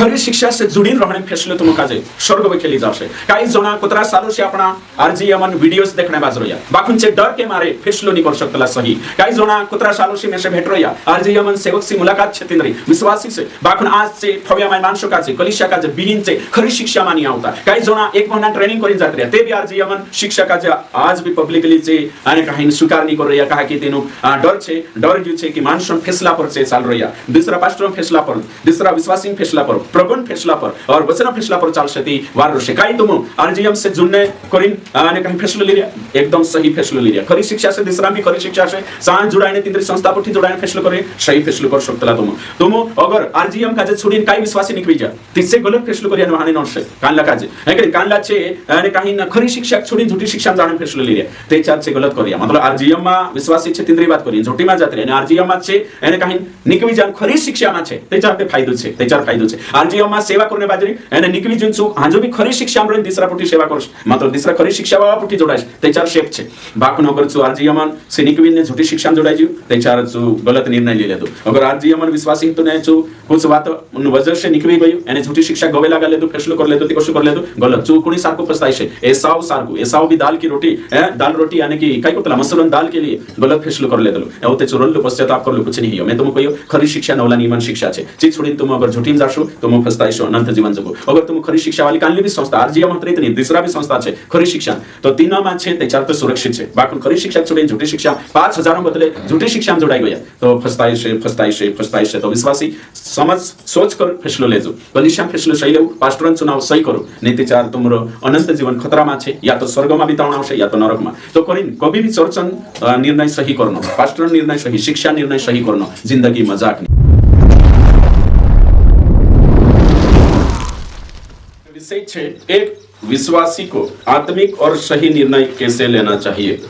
खरी शिक्षा से जुड़ीन रहने फैसले तुम काजे स्वर्ग में खेली जाशे काही जना कुतरा सालों से अपना आरजीएमन वीडियोस देखने बाज रोया बाकुंचे डर के मारे फैसलो नहीं कर सकतला सही काही जना कुतरा सालों से में से भेट रोया आरजीएमन सेवक से मुलाकात छे तिंद्री विश्वासी से बाकुन आज से फव्या माय मानसो काजे कलिशा काजे बिहिन से खरी शिक्षा मानी आवता काही जना एक महीना ट्रेनिंग करिन जात रिया ते भी आरजीएमन शिक्षा काजे आज भी पब्लिकली से आने काही स्वीकार नहीं कर रिया कहा कि तेनु डर जो छे कि मानसो फैसला पर से चाल रोया दूसरा पास्टर फैसला पर दूसरा विश्वासी फैसला पर प्रगण फैसला पर और वचन फैसला पर चाल सती वार रोशे काही तुम आरजीएम से जुड़ने करिन आने काही फैसला ले रिया एकदम सही फैसला ले रिया खरी शिक्षा से दूसरा भी खरी शिक्षा से सांस जुड़ाने तिंद्री संस्था पर जुड़ाने फैसला करे सही फैसला कर सकतला तुम अगर आरजीएम काजे छोड़ीन काही विश्वासी निकवी जा तिससे गलत फैसला करिया नहाने नसे कानला काजे है कि कानला छे आने काही न खरी शिक्षा छोड़ीन झूठी शिक्षा जाने फैसला ले रिया ते चार से गलत करिया मतलब आरजीएम मा विश्वासी छे तिंद्री बात करिन झूठी मा जात रे आरजीएम मा छे आने काही निकवी जान खरी शिक्षा मा छे ते चार ते फायदो छे आरजीएम मा सेवा करने बाजरी आने निकवी जन छु हाजो भी खरी शिक्षा मा दिसरा पुटी सेवा करस मतलब दिसरा खरी शिक्षा वा पुटी जोडायस ते चार शेप छे बाक नगर छु आरजीएम से निकवी ने झूठी शिक्षा जोडाय जु ते चार छु गलत निर्णय ले लेदो अगर आरजीएम विश्वासी तो ने छु कुछ बात वजह से निकवी गयो यानी झूठी शिक्षा गवे लगा लेदो फैसलो कर लेदो तिकोशो कर लेदो गलत छु कुणी सारको पछताई छे एसाव भी दाल की रोटी दाल रोटी यानी कि काई कोतला मसलन दाल के लिए गलत फैसलो कर लेदो एवते चुरल्लो पश्चाताप करलो कुछ नहीं हो मैं तुमको कहियो खरी शिक्षा नवला नियमन शिक्षा छे जे छोड़ीन तुम अगर झूठी में जाशो तुम फसताइशो अनंत जीवन जगो अगर तुम खरी शिक्षा वाली कानली भी संस्था आरजीएम मात्र इतनी दूसरा भी संस्था छे खरी शिक्षा तो तीनों में छे ते चार तो सुरक्षित छे बाकी खरी शिक्षा छोड़ीन झूठी शिक्षा 5000 बदले झूठी शिक्षा में जोड़ाई गया तो फसताइशे तो विश्वासी समझ सोच कर फैसलो लेजो कलिशा फैसलो सही लेऊ पास्टरन चुनाव सही करो नहीं ते चार तुमरो अनंत जीवन खतरा में छे या तो स्वर्ग में बितावना आवशे या तो नरक में तो करिन कभी भी चर्चन निर्णय सही करनो पास्टर निर्णय सही शिक्षा निर्णय सही करनो जिंदगी मजाक नहीं विषय छे एक विश्वासी को आत्मिक और सही निर्णय कैसे लेना चाहिए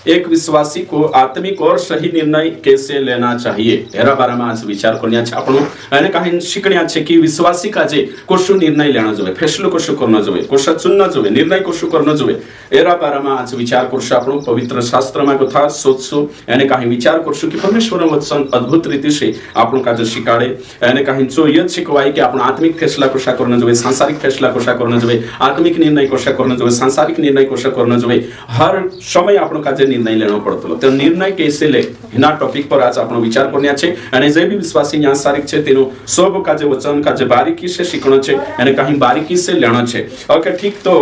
एक विश्वासी को आत्मिक और सही निर्णय कैसे लेना चाहिए एरा बारे में आज विचार करनिया छे आपणो अने काही शिकण्या छे कि विश्वासी काजे कोशो निर्णय लेना जोवे फैसलो कोशो करनो जोवे कोशा चुननो जोवे निर्णय कोशो करनो जोवे एरा बारे में आज विचार करशो आपणो पवित्र शास्त्र में कथा सोचशो अने काही विचार करशो कि परमेश्वर वचन अद्भुत रीति से आपणो काजे शिकाडे अने काही जो यत शिकवाय कि आपणो आत्मिक फैसला कोशा करनो जोवे सांसारिक फैसला कोशा करनो जोवे आत्मिक निर्णय कोशा करनो जोवे सांसारिक निर्णय कोशा करनो जोवे हर समय आपणो काजे निर्णय लेनो पड़तो तो निर्णय कैसे ले हिना टॉपिक पर आज आपनो विचार करनिया छे अने जे भी विश्वासी यहाँ सारिक छे तेनो सब काजे वचन काजे बारीकी से शिखणो छे अने काही बारीकी से लेनो छे ओके ठीक तो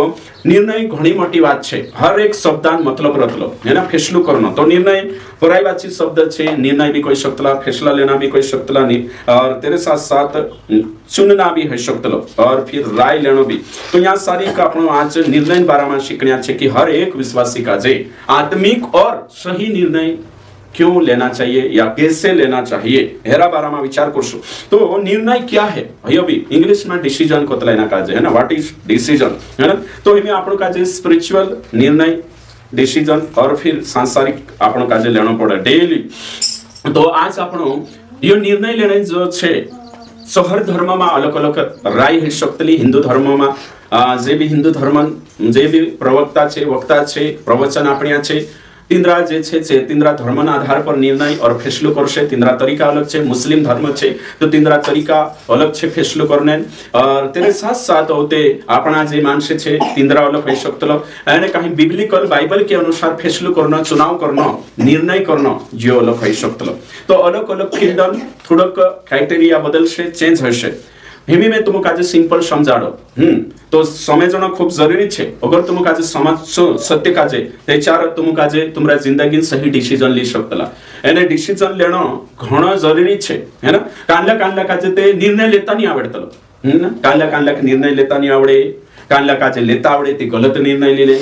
निर्णय घणी मोटी बात छे हर एक शब्दान मतलब रतलो है ना फैसलो करनो तो निर्णय परायवाची शब्द छे निर्णय भी कोई शकतला फैसला लेना भी कोई शकतला नहीं और तेरे साथ साथ चुनना भी है शकतलो और फिर राय लेनो भी तो यहाँ सारी का अपनो आज निर्णय बारे में शिखण्या छे कि हर एक विश्वासी का जे आत्मिक और सही निर्णय क्यों लेना चाहिए या कैसे लेना चाहिए हेरा बारा में विचार करशो तो निर्णय क्या है भैया भी इंग्लिश में डिसीजन कोतला एना काजे है ना व्हाट इज डिसीजन है ना तो एमे आपनो काजे स्पिरिचुअल निर्णय डिसीजन और फिर सांसारिक आपनो काजे लेनो पड़े डेली तो आज आपनो यो निर्णय लेने जो छे हर धर्म में अलग अलग राय है शकतली हिंदू धर्म में जे भी हिंदू धर्म जे भी प्रवक्ता छे वक्ता छे प्रवचन आपण्या छे तिंद्रा जे छे तिंद्रा धर्मना आधार पर निर्णय और फैसलो करशे तिंद्रा तरीका अलग छे मुस्लिम धर्म छे तो तिंद्रा तरीका अलग छे फैसलो करने और तेरे साथ साथ होते आपना जे मानसे छे तिंद्रा अलग है शकतलो यानी काही बिब्लिकल बाइबल के अनुसार फैसलो करनो चुनाव करनो निर्णय करनो जो अलग है शकतलो तो अलग अलग फील्ड थोड़क क्राइटेरिया बदलशे चेंज हशे हेमी में तुमको आज सिंपल समझाड़ो तो समझना खूब जरूरी छे अगर तुमको आज समझो सत्य काजे ते चार तुमको आज तुमरा जिंदगी सही डिसीजन ली शकतला एने डिसीजन लेनो घणो जरूरी छे है ना कानला काजे ते निर्णय लेता नहीं आवडतलो कानला निर्णय लेता नहीं आवडे कानला काजे लेता आवडे ते गलत निर्णय ले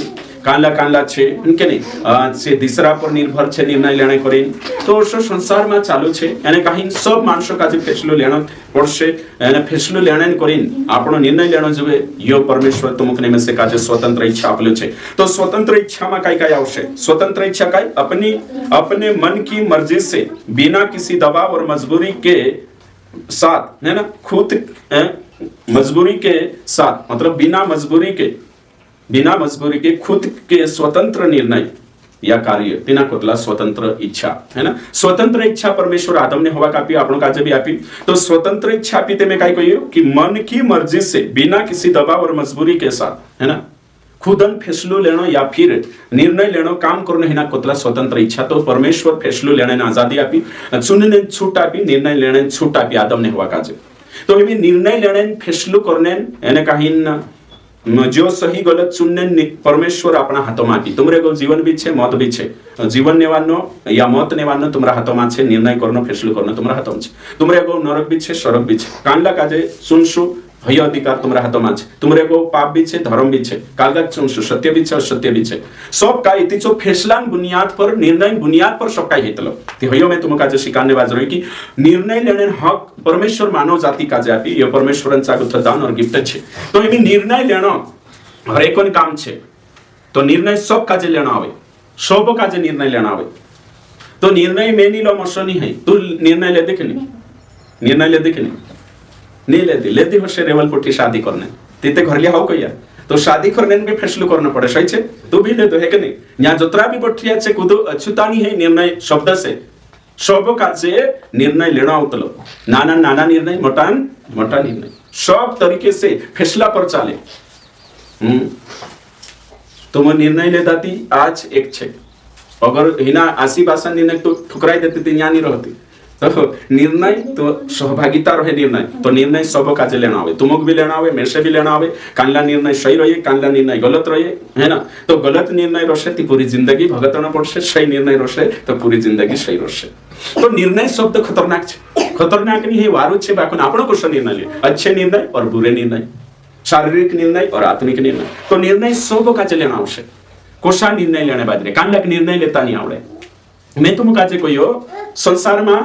कानला छे इनके नहीं से दूसरा पर निर्भर छे निर्णय लेने करे तो संसार में चालू छे यानी काही सब मानसो काजे फैसलो लेनो पड़शे यानी फैसलो लेने करीन आपनो निर्णय लेनो जोवे यो परमेश्वर तुमकने में से काजे स्वतंत्र इच्छा आपलो छे तो स्वतंत्र इच्छा में काय आवशे स्वतंत्र इच्छा काय अपने मन की मर्जी से बिना किसी दबाव और मजबूरी के साथ है ना खुद मजबूरी के साथ मतलब बिना मजबूरी के खुद के स्वतंत्र निर्णय या कार्य तिना कोतला स्वतंत्र इच्छा है ना। स्वतंत्र इच्छा परमेश्वर आदम ने हवा कापी आपण काजे भी आपी। तो स्वतंत्र इच्छा पीते में काय कहियो कि मन की मर्जी से बिना किसी दबाव और मजबूरी के साथ है ना खुदन फैसलो लेनो या फिर निर्णय लेनो काम करनो हिना कोतला स्वतंत्र इच्छा। तो परमेश्वर फैसलो लेने आजादी आपी, चुनने छूट आपी, निर्णय लेने छूट आपी आदम ने हवा काजे। तो ये निर्णय लेने फैसलो करने एने काहीन जो सही गलत चुनने परमेश्वर अपना हाथों में आपी। तुमरे को जीवन भी छे मौत भी छे, जीवन नेवानो या मौत नेवानो तुम्हारा हाथों में छे, निर्णय करनो फैसलो करनो तुम्हारा हाथों में छे। तुमरे को नरक भी छे स्वर्ग भी छे, कांडला काजे सुनसु भय अधिकार तुम्हारा हाथों में छे। तुमरे को पाप भी छे धर्म भी छे, कालगा सुनसु सत्य भी छे और सत्य भी छे। सब का इति जो फैसला बुनियाद पर निर्णय बुनियाद पर सब का हेतलो ती हयो में तुम काजे शिकाने बाज रही कि निर्णय लेने हक परमेश्वर मानव जाति काजे आपी। ये परमेश्वरांचा दान और गिफ्ट छे। तो ये निर्णय लेनो हर एकोन काम छे। तो निर्णय सब काजे लेना आवे, सब काजे निर्णय लेना आवे। तो निर्णय में नी लो मसनी है, तू निर्णय ले देख नहीं, निर्णय ले देख नहीं लेती हो से रेवल पुटी शादी करने तीते घर लिया हो कहिया। तो शादी करने में फैसलो करना पड़े सही छे, तू भी ले दो है कि नहीं। यहाँ जोतरा भी बठिया छे कुदो अछुतानी है निर्णय शब्द से सब काजे निर्णय लेना उतलो, नाना नाना निर्णय मोटा मोटा निर्णय सब तरीके से फैसला पर चाले। तुम निर्णय ले दाती आज एक छे, अगर हिना आसी बासा निर्णय तो ठुकराई देती थी यहाँ नहीं रहती। तो निर्णय तो सहभागिता रहे निर्णय, तो निर्णय सब काजे लेना आवे, तुमक भी लेना आवे, मेरे से भी लेना आवे। कानला निर्णय सही रहे, कानला निर्णय गलत रहे है ना। तो गलत निर्णय रोशे ती पूरी जिंदगी भगतना पड़से, सही निर्णय रोशे तो पूरी जिंदगी सही रोशे। तो निर्णय शब्द खतरनाक छे, खतरनाक नहीं है वारू छे। बाकन आपनो कुछ निर्णय ले, अच्छे निर्णय और बुरे निर्णय, शारीरिक निर्णय और आत्मिक निर्णय। तो निर्णय सब काजे लेना आवश्य, कोशा निर्णय लेने बाजरे कानलाक निर्णय लेता नहीं आवड़े। मैं तुम काजे कहियो संसार में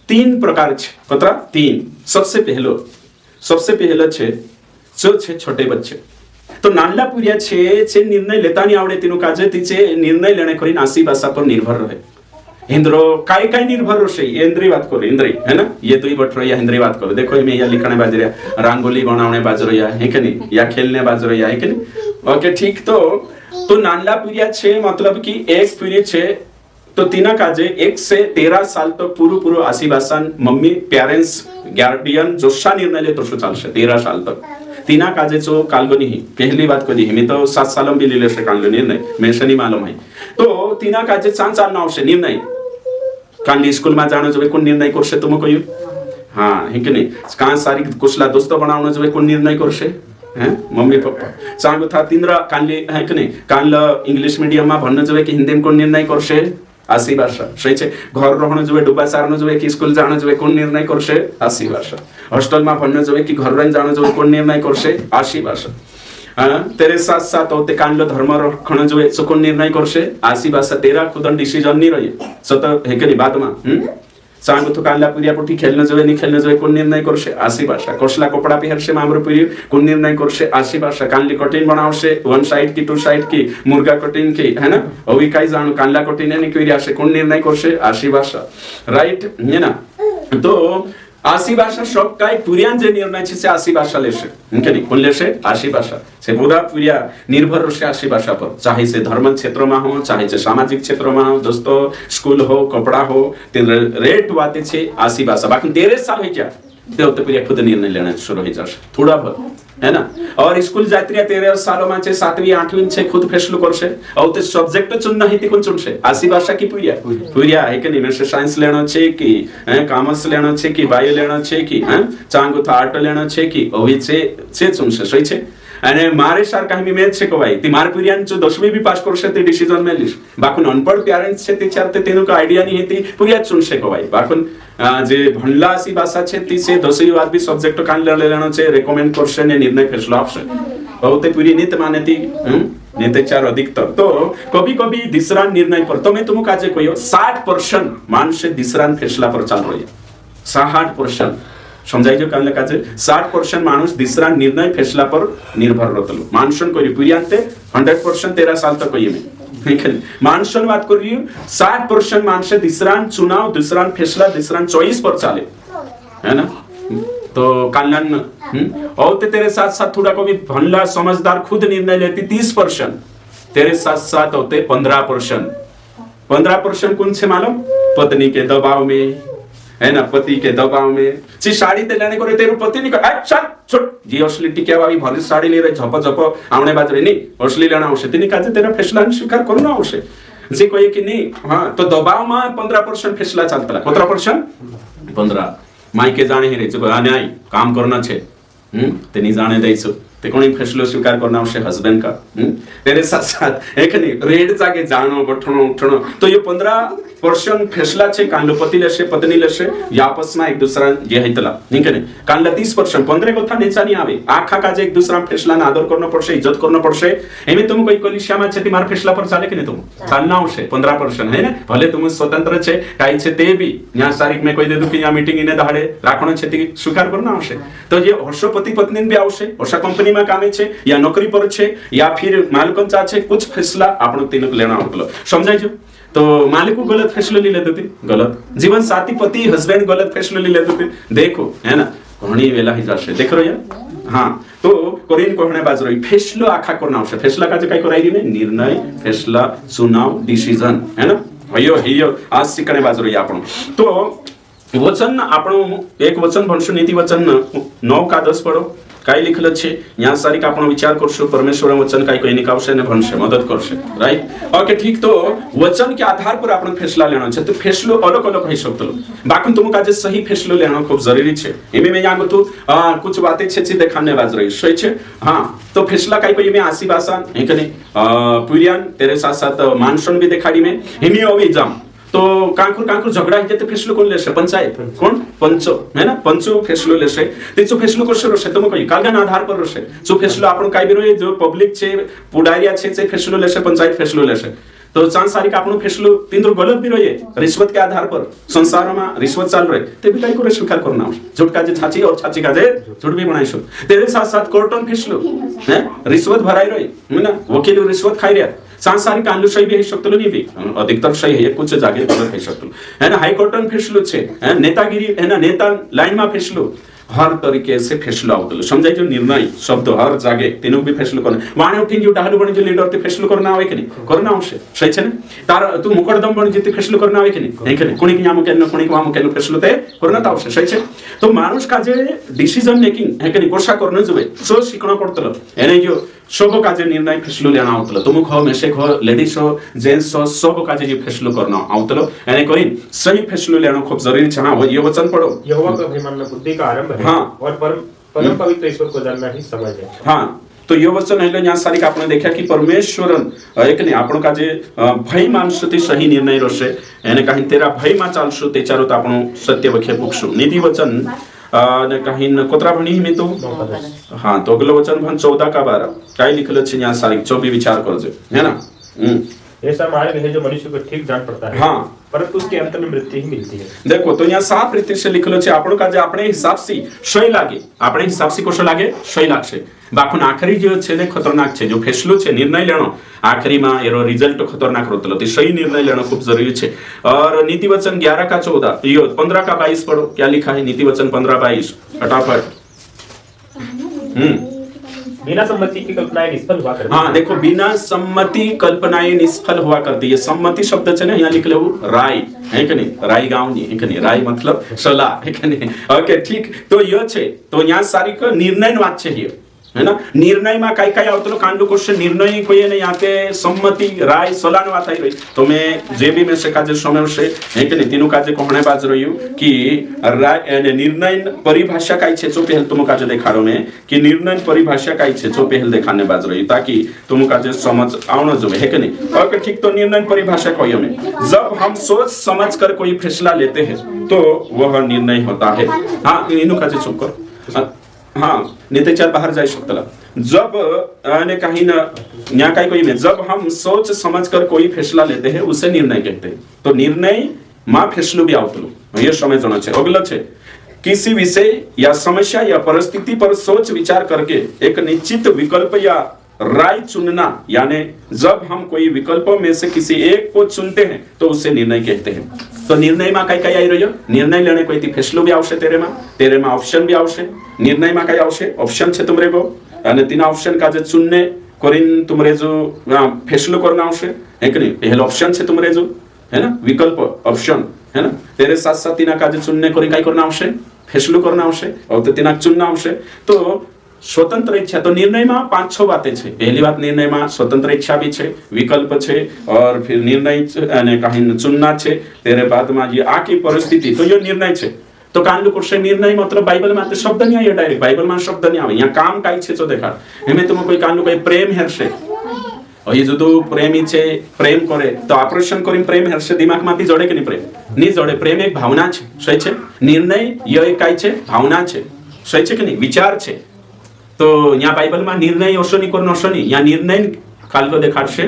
तीन प्रकार छे, कतरा तीन। सबसे पहलो छे जो छे छोटे बच्चे। तो नानला पुरिया छे निर्णय लेता नहीं आवड़े तीनों काजे तीचे निर्णय लेने करी नासी भाषा पर निर्भर रहे। इंद्रो काय काय निर्भर रोशे इंद्री बात करो, इंद्री है ना। ये तो ही बट रही है इंद्री बात करो। देखो मैं यहाँ लिखने बाज रहा, रंगोली बनाने बाज रहा है कि नहीं, या खेलने बाज रहा है कि नहीं। ओके ठीक। तो नानला पीरियड छे मतलब कि एक पीरियड छे तो तीना काजे 1 से 13 साल तक पूरू आशीबासन मम्मी पेरेंट्स गार्डियन जोशा निर्णय ले तो चालशे 13 साल तक। तीना काजे जो कालगनी ही पहली बात कधी मी तो 7 साल भी लिले से कालगो निर्णय मेंशनी मालूम है। तो तीना काजे चाल आवश्य निर्णय कांडी स्कूल में जानो जो कोन निर्णय करशे तुम कहियो। हां हे के नहीं कान सारी कुशला दोस्तों बनावनो जो कोन निर्णय करशे हैं मम्मी पप्पा। सांगो था तीनरा कानले है के नहीं कानल इंग्लिश मीडियम में भन्न जो कि हिंदी में कोन निर्णय करशे आसी भाषा सही छे। घर रहनो जो डुबा सारनो जो कि स्कूल जानो जो कोन निर्णय करशे आसी भाषा। हॉस्टल में भन्न जो कि घर रही जानो जो कोन निर्णय करशे आसी भाषा। तेरे साथ साथ होते कांडलो धर्म रखण जो है कोन निर्णय करशे आसी भाषा। तेरा खुदन डिसीजन नहीं रही सत है के बाद में सांगो तो कानला पुरिया पुठी खेलने जो नहीं खेलने जो कोन निर्णय करशे आसी भाषा। कोसला कपड़ा पहरशे मामरो पुरी कोन निर्णय करशे आसी भाषा। कानली कटिंग बनावशे 1 साइड की 2 साइड की मुर्गा कटिंग की है ना अभी काई जानो कानला कटिंग ने कोई आशे कोन निर्णय करशे आसी भाषा राइट है ना। तो आसी भाषा सब काय पुरियान जे निर्णय छे से आसी भाषा लेशे इनके नहीं कोन लेशे आसी भाषा से पूरा पुरिया निर्भर रोशे आसी भाषा पर। चाहे से धर्म क्षेत्र में हो चाहे से सामाजिक क्षेत्र में हो दोस्तों स्कूल हो कपड़ा हो तेन रेट वाते छे आसी भाषा। बाकी 13 साल हो गया तो पुरिया खुद निर्णय लेना शुरू हो जाए थोड़ा बहुत है ना। और स्कूल जाती 13 सालों में 7वीं 8वीं छे खुद फैसलो करशे और ते सब्जेक्ट चुनना ही कोन चुनशे आसी भाषा की पुरिया है के नहीं में साइंस लेनो छे कि कॉमर्स लेनो छे कि बायो लेनो छे कि चांगो था आर्ट लेनो छे कि ओवी छे चुनशे सही छे। અને મારે સાર કાહી મેચ છે કે ભાઈ તી માર પિરિયાન જો 10મી भी पास करशे ते डिसिजन में लिस बाकुन अनपढ़ पेरेंट्स छे ते चारते तेनो का आइडिया नहीं हेती पुरिया चुनशे को भाई बाकुन जे भणला सी भाषा छे ती से 10वी बाद भी सब्जेक्ट कान ले लेनो छे रेकमेंड करशे ने निर्णय फैसला आपशे बहुते पूरी नीत मानेती नीते चार अधिकतर। तो कभी दूसरा निर्णय पर तो मैं तुम काजे कहियो 60% मानस दूसरा फैसला पर चल रही है 60% समझाई जो कान काजे 60% मानुष दूसरा निर्णय फैसला पर निर्भर रहतलो। मानसन कोई पुरियांते 100% 13 साल तक कोई में मानसन बात कर रही हूं 60% मानस दूसरा चुनाव दूसरा फैसला दूसरा चॉइस पर चले है ना। तो कानन और तेरे साथ साथ थोड़ा को भी भनला समझदार खुद निर्णय लेती 30% तेरे साथ साथ होते 15% 15% कौन से मालूम? पत्नी के दबाव में, है ना, पति के दबाव में सी साड़ी ते लेने को तेरे पति नहीं कर चल छोड़ जी असली टिकिया भाई भली साड़ी ले रहे झप झप आमने बाज रहे नहीं असली लेना आवश्यक तीन काजे तेरा फैसला स्वीकार करना आवश्यक जी कोई कि नहीं। हाँ तो दबाव में 15% फैसला चलता 15 माई के जाने ही रही न्याय काम करना छे ते नहीं जाने दईसु ते कोणी फैसलो स्वीकार करना आवश्यक हस्बैंड का तेरे साथ साथ एक नहीं रेड जाके जानो बैठनो उठनो तो ये 15% फैसला छे कान पति लेशे पत्नी लेशे या आपस में एक दूसरा जे हैतला नहीं के कान 30% 15 को था नीचा नहीं आवे आखा का जे एक दूसरा फैसला ना आदर करनो पड़से इज्जत करनो पड़से एमे तुम कोई कलिसिया में छे मार फैसला पर चाले के नहीं तुम चालना आवश्यक 15% है ना भले तुम स्वतंत्र छे काई छे ते भी न्याय तारीख में कोई दे दु कि या मीटिंग इने दाड़े राखणो छे ते स्वीकार करना आवश्यक तो ये हर्षो पति पत्नी भी आवश्यक हर्षा कंपनी में कामे छे या नौकरी पर छे या फिर मालिकन चा छे कुछ फैसला आपण तीन को लेना होतलो समझाई जो तो मालिक को गलत फैसला ले लेते थे गलत जीवन साथी पति हस्बैंड गलत फैसला ले लेते थे देखो है ना घणी वेला ही जाशे देख रहो यार। हाँ तो कोरिन कोहणे बाज रही फैसलो आखा करना आवश्यक फैसला का जे काय कराई रे निर्णय फैसला चुनाव डिसीजन है ना हयो आज सिकणे बाज रही आपण तो वचन आपण एक वचन भणशो नीति वचन 9 का 10 पढ़ो काय लिखलं छे या सारी का आपण विचार करशो परमेश्वर वचन काय कोई निकावशे ने भणशे मदद करशे राइट ओके ठीक तो वचन के आधार पर आपण फैसला लेनो छे तो फैसलो अलग अलग होई सकतो बाकी तुम का जे सही फैसलो लेनो खूब जरूरी छे एमे में यागो तो कुछ बातें छे देखाने बाज रही सही छे। हां तो फैसला काय कोई में आसी भाषा है कने पुरियान तेरे साथ साथ मानसन भी दिखाड़ी में हिमी ओ एग्जाम तो कांकुर झगड़ा ही जते फैसलो कोण लेशे पंचायत कोण पंचो है ना पंचो फैसलो लेशे तेचो फैसलो करशे रोशे तुम कई कालगन आधार पर रोशे जो फैसलो आपण काय बिरो जो पब्लिक छे पुडारिया छे से फैसलो लेशे पंचायत फैसलो लेशे तो सांसारिक आपण फैसलो तीन गलत भी रहे रिश्वत के आधार पर संसार में रिश्वत चल रहे ते भी काय करे स्वीकार करना झूठ का जे छाची और छाची का जे झूठ भी बनाइशो तेरे साथ साथ कोर्टन फैसलो है रिश्वत भराई रही है ना वकील रिश्वत खाई रहा सांसारिक आलूशाही भी है सकतो नहीं भी अधिकतर सही है कुछ जागे गलत है सकतो है ना हाई कोर्टन फैसलो छे है नेतागिरी है ना नेता लाइन में फैसलो हर तरीके से फैसलो आवतलो समझाई जो निर्णय शब्द हर जागे तीनों भी फैसलो करना वाणे उठिन जो डाहलु बने जो लीडर ते फैसलो करना आवे के नहीं करना आवश्यक सही छे ने तार तू मुकदम बने जेते फैसलो करना आवे के नहीं है कोणी की नाम के न कोणी वाम के फैसलो ते करना त आवश्यक सही छे तो मानुष का जे डिसीजन मेकिंग है के नहीं कोशा करनो जोबे सो शिकणो पड़तलो एने जो सब काजे निर्णय फैसलो लेना आवतलो तुम खो मेसे खो लेडीज हो जेंट्स हो सब काजे जो फैसलो करना आवतलो एने करिन सही फैसलो लेना खूब जरूरी छे। हां ये वचन पढ़ो यहोवा का भय मानना बुद्धि का आरंभ है हाँ। और परम पवित्र ईश्वर को जानना ही समझ है। हाँ तो ये वचन है यहाँ सारी का आपने देखा कि परमेश्वरन एक ने आपण का जे भय मानशो ते सही निर्णय रोशे एने कहीं तेरा भय मा चालशो ते चारो त आपण सत्य वखे पुगशो नीति वचन ने कहीं कोतरा भणी में तो हाँ तो अगला वचन भन 14 का 12 काय लिखल छे यहाँ सारी 24 विचार करजे है ना ऐसा मार्ग है जो मनुष्य को ठीक जान पड़ता है हाँ परंतु उसके अंत में मृत्यु ही मिलती है। देखो तो यहाँ साफ रीति से लिखलो छे आपण का जे अपने हिसाब से सही लागे अपने हिसाब से कोशो लागे सही लागशे बाखुन आखरी जो छे ने खतरनाक छे जो फैसलो छे निर्णय लेनो आखरी में एरो रिजल्ट खतरनाक रहतलो ते सही निर्णय लेनो खूब जरूरी छे। और नीति वचन 11 का 14 यो 15 का 22 पढ़ो क्या लिखा है नीति वचन 15-22 फटाफट। बिना सम्मति की कल्पनाएं निष्फल हुआ करती हाँ देखो बिना सम्मति कल्पनाएं निष्फल हुआ करती है सम्मति शब्द छे ने यहाँ लिख लो राय है कि नहीं राय गाँव नहीं है कि नहीं राय मतलब सलाह है कि नहीं ओके ठीक तो ये छे तो यहाँ सारी को निर्णय बात छे ये है ना निर्णय में काय काय आवतलो कांडो क्वेश्चन निर्णय कोई ने यहाँ के सम्मति राय सलाह बात आई रही तो मैं जे भी में से काजे समय से है कि नहीं तीनों काजे कोहणे बाज रही कि राय निर्णय परिभाषा काय छे जो पहल तुम काजे देखाड़ो में कि निर्णय परिभाषा काय छे जो पहल देखाने बाज रही ताकि तुम काजे समझ आवनो जो है कि नहीं ओके ठीक तो निर्णय परिभाषा कोई में जब हम सोच समझ कर कोई फैसला लेते हैं तो वह निर्णय होता है। हाँ इनो काजे चुप कर हाँ नहीं तो चल बाहर जाए सकता जब ने कहीं ना कहीं कोई में जब हम सोच समझ कर कोई फैसला लेते हैं उसे निर्णय कहते हैं। तो निर्णय मां फैसलो भी आवतलो ये समय जाना चाहिए अगला छे किसी विषय या समस्या या परिस्थिति पर सोच विचार करके एक निश्चित विकल्प या राय चुनना यानी जब हम कोई विकल्पों में से किसी एक को चुनते हैं तो उसे निर्णय कहते हैं। तो निर्णय में कई कई आई रही निर्णय लेने कोई थी फैसलो भी आवश्यक तेरे में ऑप्शन भी आवश्यक निर्णय में कई आवश्यक ऑप्शन छे तुमरे को અને तीन ऑप्शन का जे चुनने कोरिन तुमरे जो फैसलो करना आवश्यक है कि नहीं पहले ऑप्शन छे तुमरे जो है ना विकल्प ऑप्शन है ना तेरे साथ साथ तिना काजे चुनने करी काय करना आवश्यक फैसलो करना आवश्यक और तो तिना चुनना आवश्यक तो स्वतंत्र इच्छा तो निर्णय में 5-6 बातें छे पहली बात निर्णय में स्वतंत्र इच्छा भी छे विकल्प छे और फिर निर्णय અને कहीं चुनना छे तेरे बाद में ये आकी परिस्थिति तो ये निर्णय छे तो कांडू करशे निर्णय मतलब बाइबल में शब्द नहीं आए डायरेक्ट बाइबल में शब्द नहीं आवे यहाँ काम काई छे तो देखा एमे तुम कोई कांडू कोई प्रेम हेरशे और ये जो तो प्रेमी छे प्रेम करे तो ऑपरेशन करी प्रेम हेरशे दिमाग मांथी जोड़े के नहीं प्रेम नहीं जोड़े प्रेम एक भावना छे सही छे निर्णय ये एक काई छे भावना छे सही छे कि नहीं विचार छे तो यहाँ बाइबल में निर्णय ओशोनी कोन ओशोनी यहाँ निर्णय काल को देखाड़शे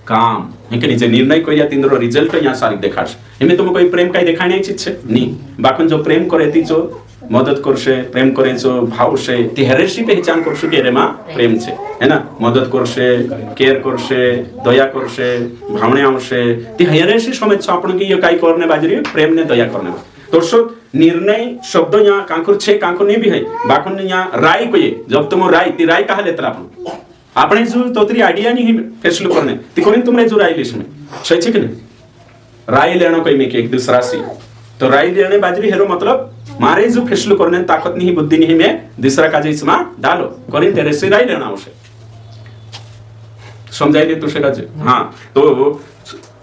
काम है कि नहीं निर्णय कोई या तीनरो रिजल्ट यहाँ सारी देखाड़शे एमे तुम कोई प्रेम काई देखाणी चीज छे नहीं बाकन जो प्रेम करे ती जो मदद करशे प्रेम करे जो भावशे ती हेरेशी पहचान करशे के रेमा प्रेम छे है ना मदद करशे केयर करशे दया करशे भावने आवशे ती हेरेशी समझ आपण की ये काई करने बाजरी प्रेम ने दया करने दर्शक निर्णय शब्द यहाँ कांकुर छे कांकुर नहीं भी है बाकुन यहाँ राय को ये जब तुम राय ती राय कहा लेता आपने जो तो तेरी आइडिया नहीं है फैसलो करने ती कोने तुमरे जो राय लिस में सही छे कि नहीं राय लेना कोई में एक दूसरा सी तो राय लेने बाजरी हेरो मतलब मारे जो फैसलो करने ताकत नहीं बुद्धि नहीं में दूसरा काजे इसमें डालो कोने तेरे से राय लेना आवश्यक समझाई दे तो काजे हाँ तो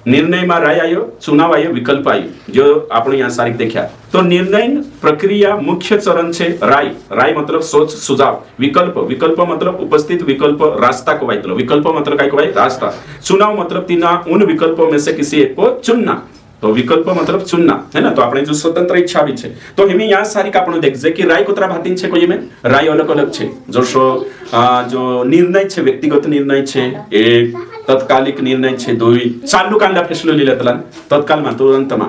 निर्णय में राय आयो चुनाव आयो विकल्प आयो जो आपने यहाँ सारी देखा तो निर्णय प्रक्रिया मुख्य चरण छे राय राय मतलब सोच सुझाव विकल्प विकल्प मतलब उपस्थित विकल्प रास्ता को वाइतलो विकल्प मतलब काय को वाई रास्ता चुनाव मतलब तीना उन विकल्पों में से किसी एक को चुनना तो विकल्प मतलब चुनना है ना तो आपने जो स्वतंत्र इच्छा भी छे तो हमें यहाँ सारी का आपण देख जे कि राय कोतरा भातीन छे कोई में राय अलग अलग छे जो निर्णय छे व्यक्तिगत निर्णय छे एक तत्कालिक निर्णय छे दुई चालू कांडा फैसलो ले लेतला तत्काल में तुरंत में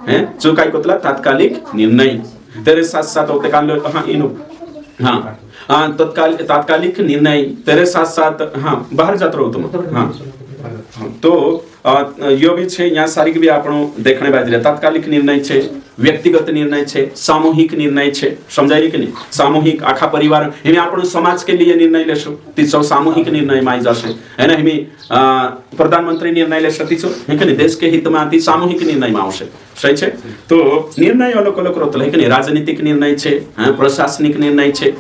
हैं जो काय कोतला तात्कालिक निर्णय तेरे साथ साथ होते कांडो हां इनु हां तात्कालिक निर्णय तेरे साथ साथ हां बाहर जात रहो तुम हां तो यो भी छे यहाँ सारी भी आपणो देखने बाजरे तात्कालिक निर्णय छे व्यक्तिगत निर्णय छे सामूहिक निर्णय छे समझाई कि नहीं सामूहिक आखा परिवार हमें आपणो समाज के लिए निर्णय लेशो तीसो सामूहिक निर्णय में आई जाशे है ना हमें प्रधानमंत्री निर्णय लेशो तीसो है कि नहीं देश के हित में आती सामूहिक निर्णय में आवशे सही छे तो निर्णय अलग अलग रोतल है कि नहीं राजनीतिक निर्णय छे प्रशासनिक निर्णय छे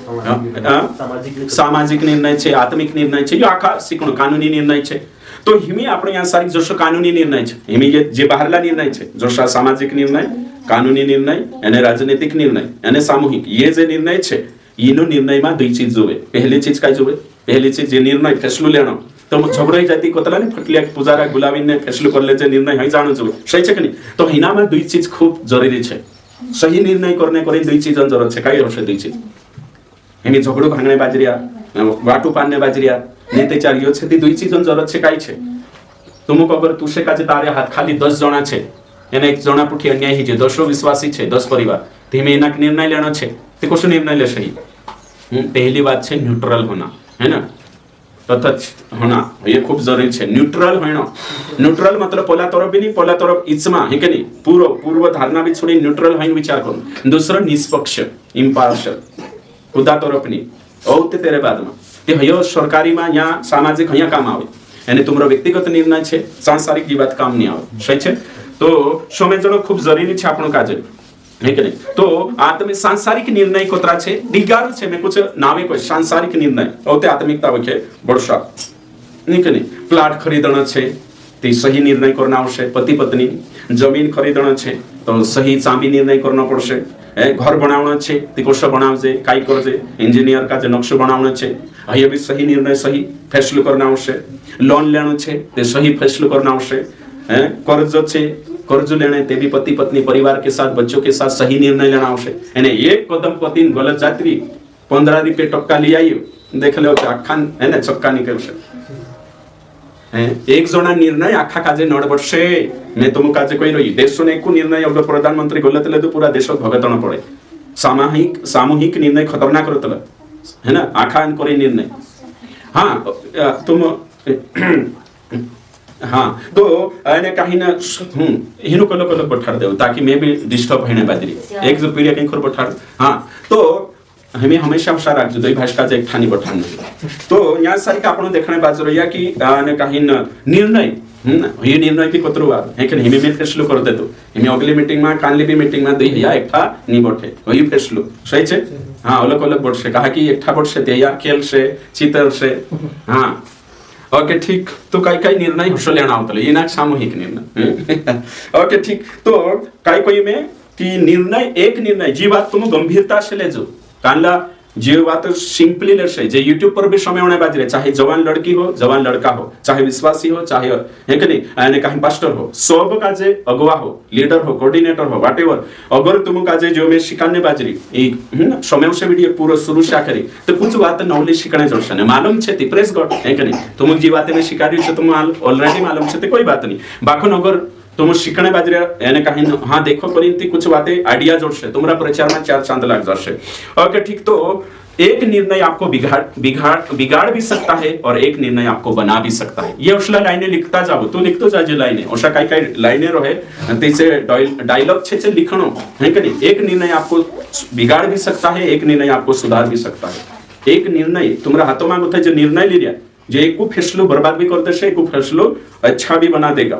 सामाजिक निर्णय छे आत्मिक निर्णय छे यो आखा सीखणो कानूनी निर्णय छे तो हिमी આપણે यहाँ सारी जो कानूनी निर्णय છે हिमी ये जे બહારલા निर्णय છે जो सामाजिक निर्णय कानूनी निर्णय અને राजनीतिक निर्णय અને सामूहिक ये जे निर्णय છે ઈનો निर्णयમાં दुई चीज જોવે પહેલી चीज काय જોવે પહેલી चीज જે निर्णय ફેસલો લેવાનો તો ઝઘડોઈ જાતી કોતલા ને ફટલિયા પુજારા ગુલાવીને ફેસલો કરલે જે निर्णय હઈ જાણો જોવે સહી છે કે નહીં તો હિનામાં दुई चीज खूब जरूरी છે सही निर्णय करने करे दुई चीज जरूरत છે काय હશે दुई चीज हिमी झगड़ो भांगणे बाजरिया वाटू पानने बाजरिया नेते चार यो छे ती दुई चीजन जरूरत छे काय छे तुमको अगर तुसे काजे तारे हाथ खाली 10 जणा छे एने एक जणा पुठी अन्याय ही जे 10 विश्वासी छे 10 परिवार धीमे एना निर्णय लेनो छे ते कोशो निर्णय लेशे पहली बात छे न्यूट्रल होना है ना तटस्थ होना ये खूब जरूरी छे न्यूट्रल होना न्यूट्रल मतलब पोला तरफ भी नहीं पोला तरफ इचमा है के नहीं पूर्व धारणा भी छोड़ी न्यूट्रल होइन विचार करो दूसरा निष्पक्ष इम्पार्शियल खुदा तरफ नहीं और तेरे बाद में ते हयो सरकारी में यहाँ सामाजिक हया काम आवे यानी तुमरो व्यक्तिगत निर्णय छे सांसारिक जीवात काम नहीं आवे सही छे तो समझणो खूब जरूरी छे आपणो काज है कि नहीं तो आत्मिक सांसारिक निर्णय कोतरा छे दिगारू छे मैं कुछ नावे कोई सांसारिक निर्णय औते आत्मिकता वखे बड़सा नहीं कि नहीं प्लाट खरीदणो छे ते सही निर्णय करना आवश्यक पति पत्नी जमीन खरीदणो छे तो सही चांबी निर्णय करना पड़शे घर बनावणो छे ते कोशो बनावजे काई करजे इंजीनियर का जे नक्शो बनावणो छे हय भी सही निर्णय सही फैसलो करना आवश्यक लोन लेनो छे ते सही फैसलो करना आवश्यक कर्ज छे कर्ज लेने ते भी पति पत्नी परिवार के साथ बच्चों के साथ सही निर्णय लेना आवश्यक एने एक कदम पति गलत जात्री 15 रुपये टक्का ले आयो देख लो आखान है ना चक्का निकलशे एक जना निर्णय आखा काजे नडबडशे मैं तुम काजे कोई रही देश ने एक निर्णय अगर प्रधानमंत्री गलत ले तो पूरा देश भगतण पड़े सामूहिक निर्णय खतरनाक रहता है ना आखा करे निर्णय हाँ तुम हाँ तो अने कहीं ना हिनु कलो कलो बठार देव ताकि मैं भी डिस्टर्ब होने बाजरी एक जो पीढ़ी कहीं खोर बठार हाँ तो हमें हमेशा होशियार रखजो दई भाषा एक ठानी बठान तो यहाँ सारी का आपण देखने बाजरो या कि अने कहीं निर्णय ये निर्णय भी कतरो आर है कि हिमे में फैसलो कर दे तो हिमे अगली मीटिंग में कानली भी मीटिंग में दई या एकठा नी बोठे वही फैसलो सही छे हां अलग अलग बोट से कहा कि एकठा बोट से ते या खेल से चित्र से हां ओके ठीक तो काही निर्णय हुसो लेना होतले ये ना सामूहिक निर्णय ओके ठीक तो काही में कि निर्णय एक निर्णय जी बात तुम गंभीरता से ले जो कानला जे बात सिंपली ले से जे यूट्यूब पर भी समय होने बाजरे चाहे जवान लड़की हो जवान लड़का हो चाहे विश्वासी हो चाहे है कि नहीं यानी कहीं पास्टर हो सब का जे अगुवा हो लीडर हो कोऑर्डिनेटर हो व्हाटएवर अगर तुम का जे जो में शिकाने बाजरी एक समय से वीडियो पूरा शुरू से करी तो कुछ बात नौले शिकने जोड़से ने मालूम छे ती प्रेस गॉड है कि नहीं तुम जी बातें में शिकारी छे तुम ऑलरेडी मालूम छे ते कोई बात नहीं बाखन अगर तुम शिकणे बाजरे यानी कहीं हाँ देखो करी कुछ बातें आइडिया जोड़से तुम्हारा प्रचार में 4 चांद लग जासे ओके ठीक तो एक निर्णय आपको बिगाड़ भी सकता है और एक निर्णय आपको बना भी सकता है ये उसला लाइनें लिखता जाओ तू लिखतो जाजे लाइनें ओशा काही लाइनें रहे तेसे डायलॉग छे लिखणो है कि नहीं एक निर्णय आपको बिगाड़ भी सकता है एक निर्णय आपको सुधार भी सकता है एक निर्णय तुम्हारा हाथों में होता है जो निर्णय ले लिया जो एक को फैसलो बर्बाद भी कर देશે एक को फैसलो अच्छा भी बना देगा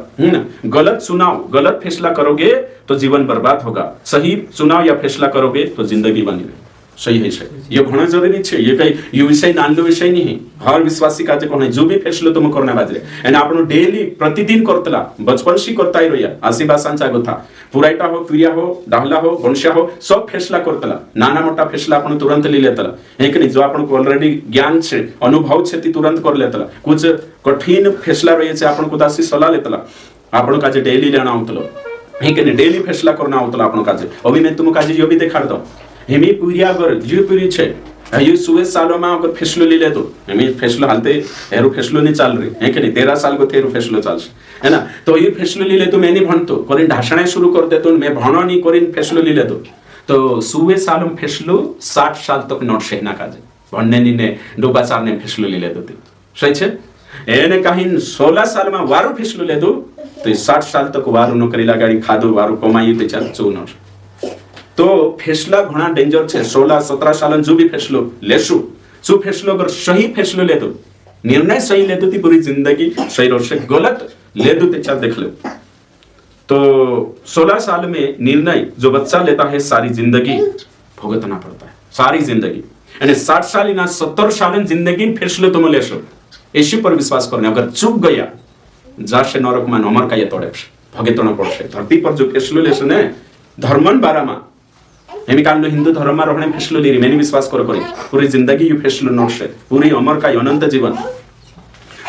गलत चुनाव गलत फैसला करोगे तो जीवन बर्बाद होगा सही चुनाव या फैसला करोगे तो जिंदगी बनेगी सही है सही ये घणो जरूरी छे ये कई ये विषय नानलो विषय नहीं हर विश्वासी काजे कोने जो भी फैसलो तुम करना बाजरे एने आपनो डेली प्रतिदिन करतला बचपन से करता ही रहिया आशीर्वादांचा गोथा पुरायटा हो क्रिया हो डाहला हो वंशा हो सब फैसला करतला नाना मोटा फैसला आपण तुरंत ले लेतला है कि नहीं जो आपण को ऑलरेडी ज्ञान छे अनुभव छे ती तुरंत कर लेतला कुछ कठिन फैसला रहे छे आपण को दासी सलाह लेतला आपण काजे डेली लेना होतलो है कि नहीं डेली फैसला करना होतला आपण काजे अभी मैं तुम काजे यो भी देखाड़ दो हेमी पुरिया अगर जो पुरी छे ये 16 सालों में अगर फैसलो ले ले तो हेमी फैसलो हालते हेरो फैसलो नहीं चल रही है कि नहीं 13 साल को तेरो फैसलो चल है ना तो ये फैसलो ले ले तो मैं नहीं भणतो करिन ढासणे शुरू कर दे तो मैं भणो नहीं करिन फैसलो ले ले तो 16 सालों में फैसलो 60 साल तक नोट सेना काजे भणने नी ने डोबाचार ने फैसलो ले ले तो सही छे एने कहीं 16 साल में वारो फैसलो ले दो तो 60 साल तक वारो नौकरी लगाड़ी खादो वारो कमाई ते चल चोनो तो फैसला घना डेंजर छे 16-17 साल जो भी फैसलो लेसु जो फैसलो अगर सही फैसलो ले दो निर्णय सही ले दो ती पूरी जिंदगी सही रोसे गलत ले दो ते चल देख लो तो 16 साल में निर्णय जो बच्चा लेता है सारी जिंदगी भुगतना पड़ता है सारी जिंदगी यानी 60 साल ना 70 साल जिंदगी फैसलो तुम लेसो इसी पर विश्वास करने अगर चूक गया जासे नरक में नमर का ये तोड़े भगेतना पड़से धरती पर जो फैसलो लेसो ने धर्मन बारामा हेमी कांडो हिंदू धर्म में रहने फैसलो ले मैंने विश्वास करो करी पूरी जिंदगी ये फैसलो नोट पूरी अमर का अनंत जीवन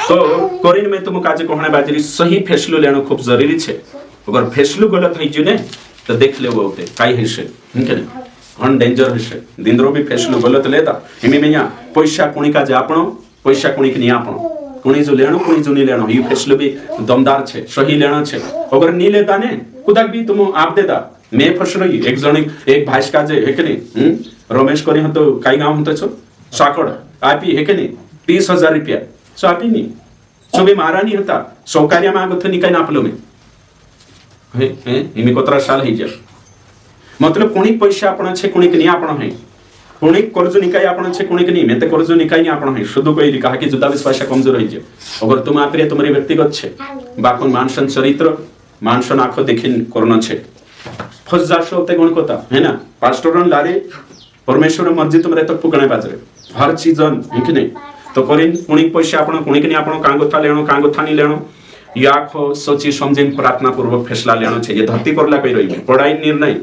तो करिन में तुम काजे कहने बाजरी सही फैसलो लेना खूब जरूरी छे अगर फैसलो गलत है जो ने तो देख ले वो काई है से इनके हन डेंजर है दिन रो भी फैसलो गलत लेता हेमी में या पैसा कोणी का जे आपणो पैसा कोणी के नहीं आपणो कोणी जो लेनो कोणी जो नहीं लेनो ये फैसलो भी दमदार छे सही लेना छे अगर नहीं लेता ने खुदा भी तुम आप देता मैं फस रही एक जन एक भाइस का जे है कि नहीं रमेश करी हो तो काई गांव होते छो साकड़ आपी है कि नहीं 30,000 रुपया सो आपी नहीं सो भी मारा नहीं होता सौकार्य में आगत निकाय नापलो में है इमी कोतरा साल है जे मतलब कोणी पैसा आपण छे कोणी के नहीं आपण है कोणी कर्ज निकाय आपण छे कोणी के नहीं मैं ते कर्ज निकाय नहीं आपण है शुद्ध कोई कहा कि जुदा विश्वास कमजोर है जे अगर तुम आप रे तुम्हारी व्यक्तिगत छे बाकुन मानसन चरित्र मानसन आंखो देखिन करनो छे फजाशो होते गुण कोता है ना पास्टरन लारे परमेश्वर मर्जी तुमरे तक पुकणे बाजरे हर चीजन है नहीं तो करिन कोणी पैसा आपण कोणी के नहीं आपण कांगोथा लेनो कांगोथा नहीं लेनो याखो सोची समझिन प्रार्थना पूर्वक फैसला लेनो छे ये धरती पर ला कई रही पढ़ाई निर्णय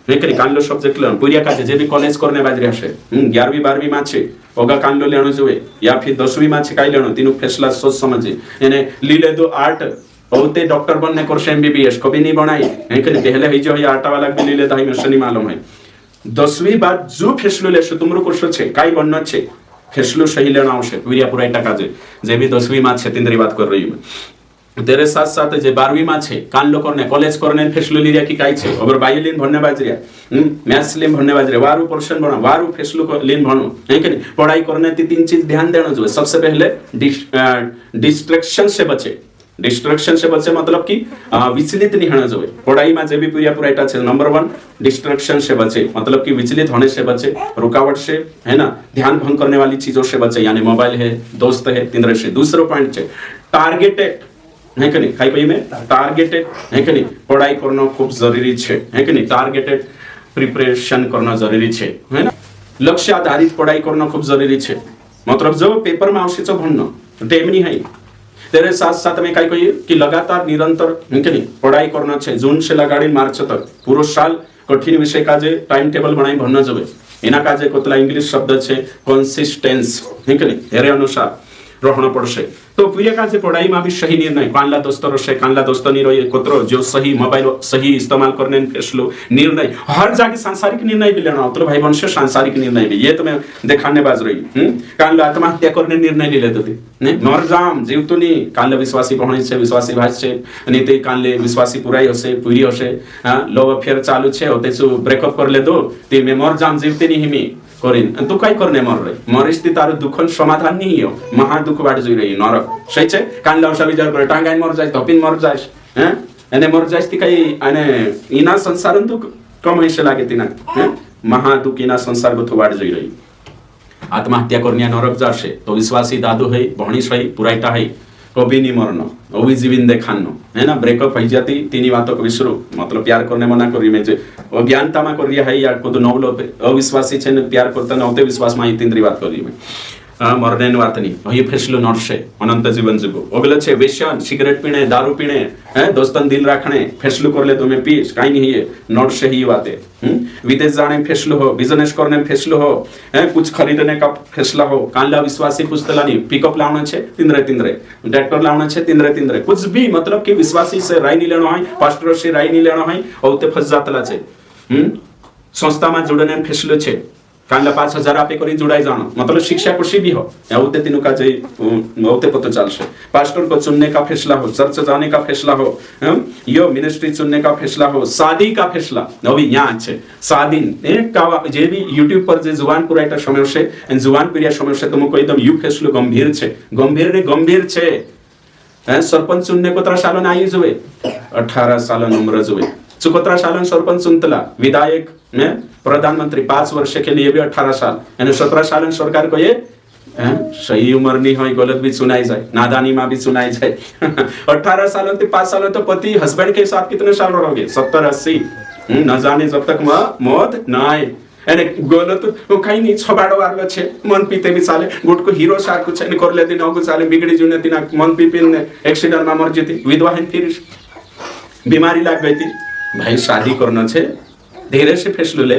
है कि कांलो सब्जेक्ट लेनो पुरिया का जे भी कॉलेज करने बाजरे हसे 11वीं 12वीं में छे ओगा कांलो लेनो जोए या फिर 10वीं में छे काई लेनो तीनु फैसला सोच समझे यानी लीले दो आर्ट बहुते डॉक्टर बनने कोर्स एमबीबीएस कभी नहीं बनाई है कि पहले ही जो है आटा वाला भी ले लेता है मुझे नहीं मालूम है 10वीं बाद जो फैसलो लेसो तुमरो कोर्स छे काई बनना छे फैसलो सही लेना आवश्य पूरी पूरा टका जे भी 10वीं में छे तिंदरी बात कर रही हूं तेरे साथ साथ जे 12वीं में छे कान लो करने कॉलेज करने फैसलो लिया कि काई छे अगर वायोलिन भरने बाजरिया मैथ्स लिन भरने बाजरे वारू पोर्शन बना वारू फैसलो को लिन भनो है कि नहीं पढ़ाई करने 3 चीज ध्यान देना जो सबसे पहले डिस्ट्रैक्शन से बचे डिस्ट्रैक्शन से बचे मतलब कि विचलित नहीं होना चाहिए पढ़ाई में जो भी पूरा एटा है नंबर 1 डिस्ट्रैक्शन से बचे मतलब कि विचलित होने से बचे रुकावट से है ना ध्यान भंग करने वाली चीजों से बचे यानी मोबाइल है दोस्त है तीन से दूसरा पॉइंट है टारगेटेड है कि नहीं? कई में टारगेटेड है कि नहीं? पढ़ाई करना खूब जरूरी है कि नहीं? टारगेटेड प्रिपरेशन करना जरूरी है ना? लक्ष्य आधारित पढ़ाई करना खूब जरूरी है. मतलब जो पेपर में आवश्यक भन्न टेम नहीं है. तेरे साथ साथ में कई कही कि लगातार निरंतर है कि नहीं? पढ़ाई करना है. जून से लगाड़ी मार्च तक पूरा साल कठिन विषय का जे टाइम टेबल बनाई भन्न जबे एना का जे कोतला इंग्लिश शब्द है कंसिस्टेंस है कि नहीं? हेरे अनुसार रहना पड़શે. तो प्रिय का जे पढ़ाई में भी सही निर्णय कानला दोस्तों रहे कानला दोस्तों नहीं रहे कोतरो जो सही मोबाइल सही इस्तेमाल करने फैसलो निर्णय हर जगह सांसारिक निर्णय भी लेना होता भाई वंश सांसारिक निर्णय भी ये तो मैं दिखाने बाज रही कानला आत्महत्या करने निर्णय ले लेते थे नहीं मर जाम जीव तो नहीं कानले विश्वासी भणे છે विश्वासी भाई છે અને તે કાનલે વિશ્વાસી પુરાઈ હશે પૂરી હશે લવ અફેર ચાલુ છે હોતે શું બ્રેકઅપ કરી લેતો તે મે મર જામ જીવતે નહીં हिमी करीन तू काय करणे मर रे मरिस ती तारो दुखन समाधान नहीं हो महा दुख वाट जोई रही नरक सही छे कान लावसा विचार करे टांगाई मर जाय तपिन मर जाय हैं अने मर जाय ती काय अने इना संसारन दुख कम ऐसे लागे तिना महा दुख इना संसार को वाट जोई रही आत्महत्या करनिया नरक जाशे तो विश्वासी दादू है भणीश है पुराइटा है कभी नहीं मरना अभिजीविन देखानो है ना ब्रेकअप हो जाती तीन बातों को विसरू मतलब प्यार करने मना करी में जे अज्ञानता में करी है या खुद नवलो अविश्वासी छे ने प्यार करता नवते विश्वास में तीन बात करी में मरने वात नहीं वही फैसलो नड़शे अनंत जीवन जीवो अगले छे वेश्या सिगरेट पीने दारू पीने हैं दोस्तन दिल रखने फैसलो कर ले तो मैं पीस कहीं नहीं है नड़शे ही बातें विदेश जाने फैसलो हो बिजनेस करने फैसलो हो कुछ खरीदने का फैसला हो कानला विश्वासी पुस्तला नहीं पिकअप लावना छे तिंद्रे ट्रैक्टर लावना छे तिंद्रे कुछ भी मतलब कि विश्वासी से राय नहीं लेना है पास्टर से राय नहीं लेना है और ते फस जातला छे संस्था में जुड़ने फैसलो छे कानला 5,000 आपे करी जुड़ाई जाना मतलब शिक्षा कुछ भी हो औते तीनों का जे औते पता चलसे पास्टर को चुनने का फैसला हो चर्च जाने का फैसला हो यो मिनिस्ट्री चुनने का फैसला हो शादी का फैसला अभी यहाँ छे शादी का जे भी यूट्यूब पर जे जुबान पुराइटा समय से जुबान पीरिया समय से तुमको एकदम यू फैसलो गंभीर छे सरपंच चुनने को 3 साल आई जुए 18 साल उम्र जुए चुकोत्रा सालन सरपंच चुनतला विधायक में प्रधानमंत्री 5 वर्ष के लिए भी 18 साल यानी 17 साल सरकार को ये सही उम्र नहीं हो गलत भी सुनाई जाए नादानी में भी सुनाई जाए 18 सालों से 5 सालों तो पति हस्बैंड के साथ कितने साल रहोगे 70-80 न जाने जब तक मौत ना आए यानी गलत कहीं नहीं छबाड़ो वाला छे मन पीते भी साले गुट को हीरो सार कुछ नहीं कर लेती नौ कुछ साले बिगड़ी जुने तीना मन पीपिन एक्सीडेंट में मर जेती विधवा है फिर बीमारी लग गई थी भाई शादी करना छे धीरे से फैसलो ले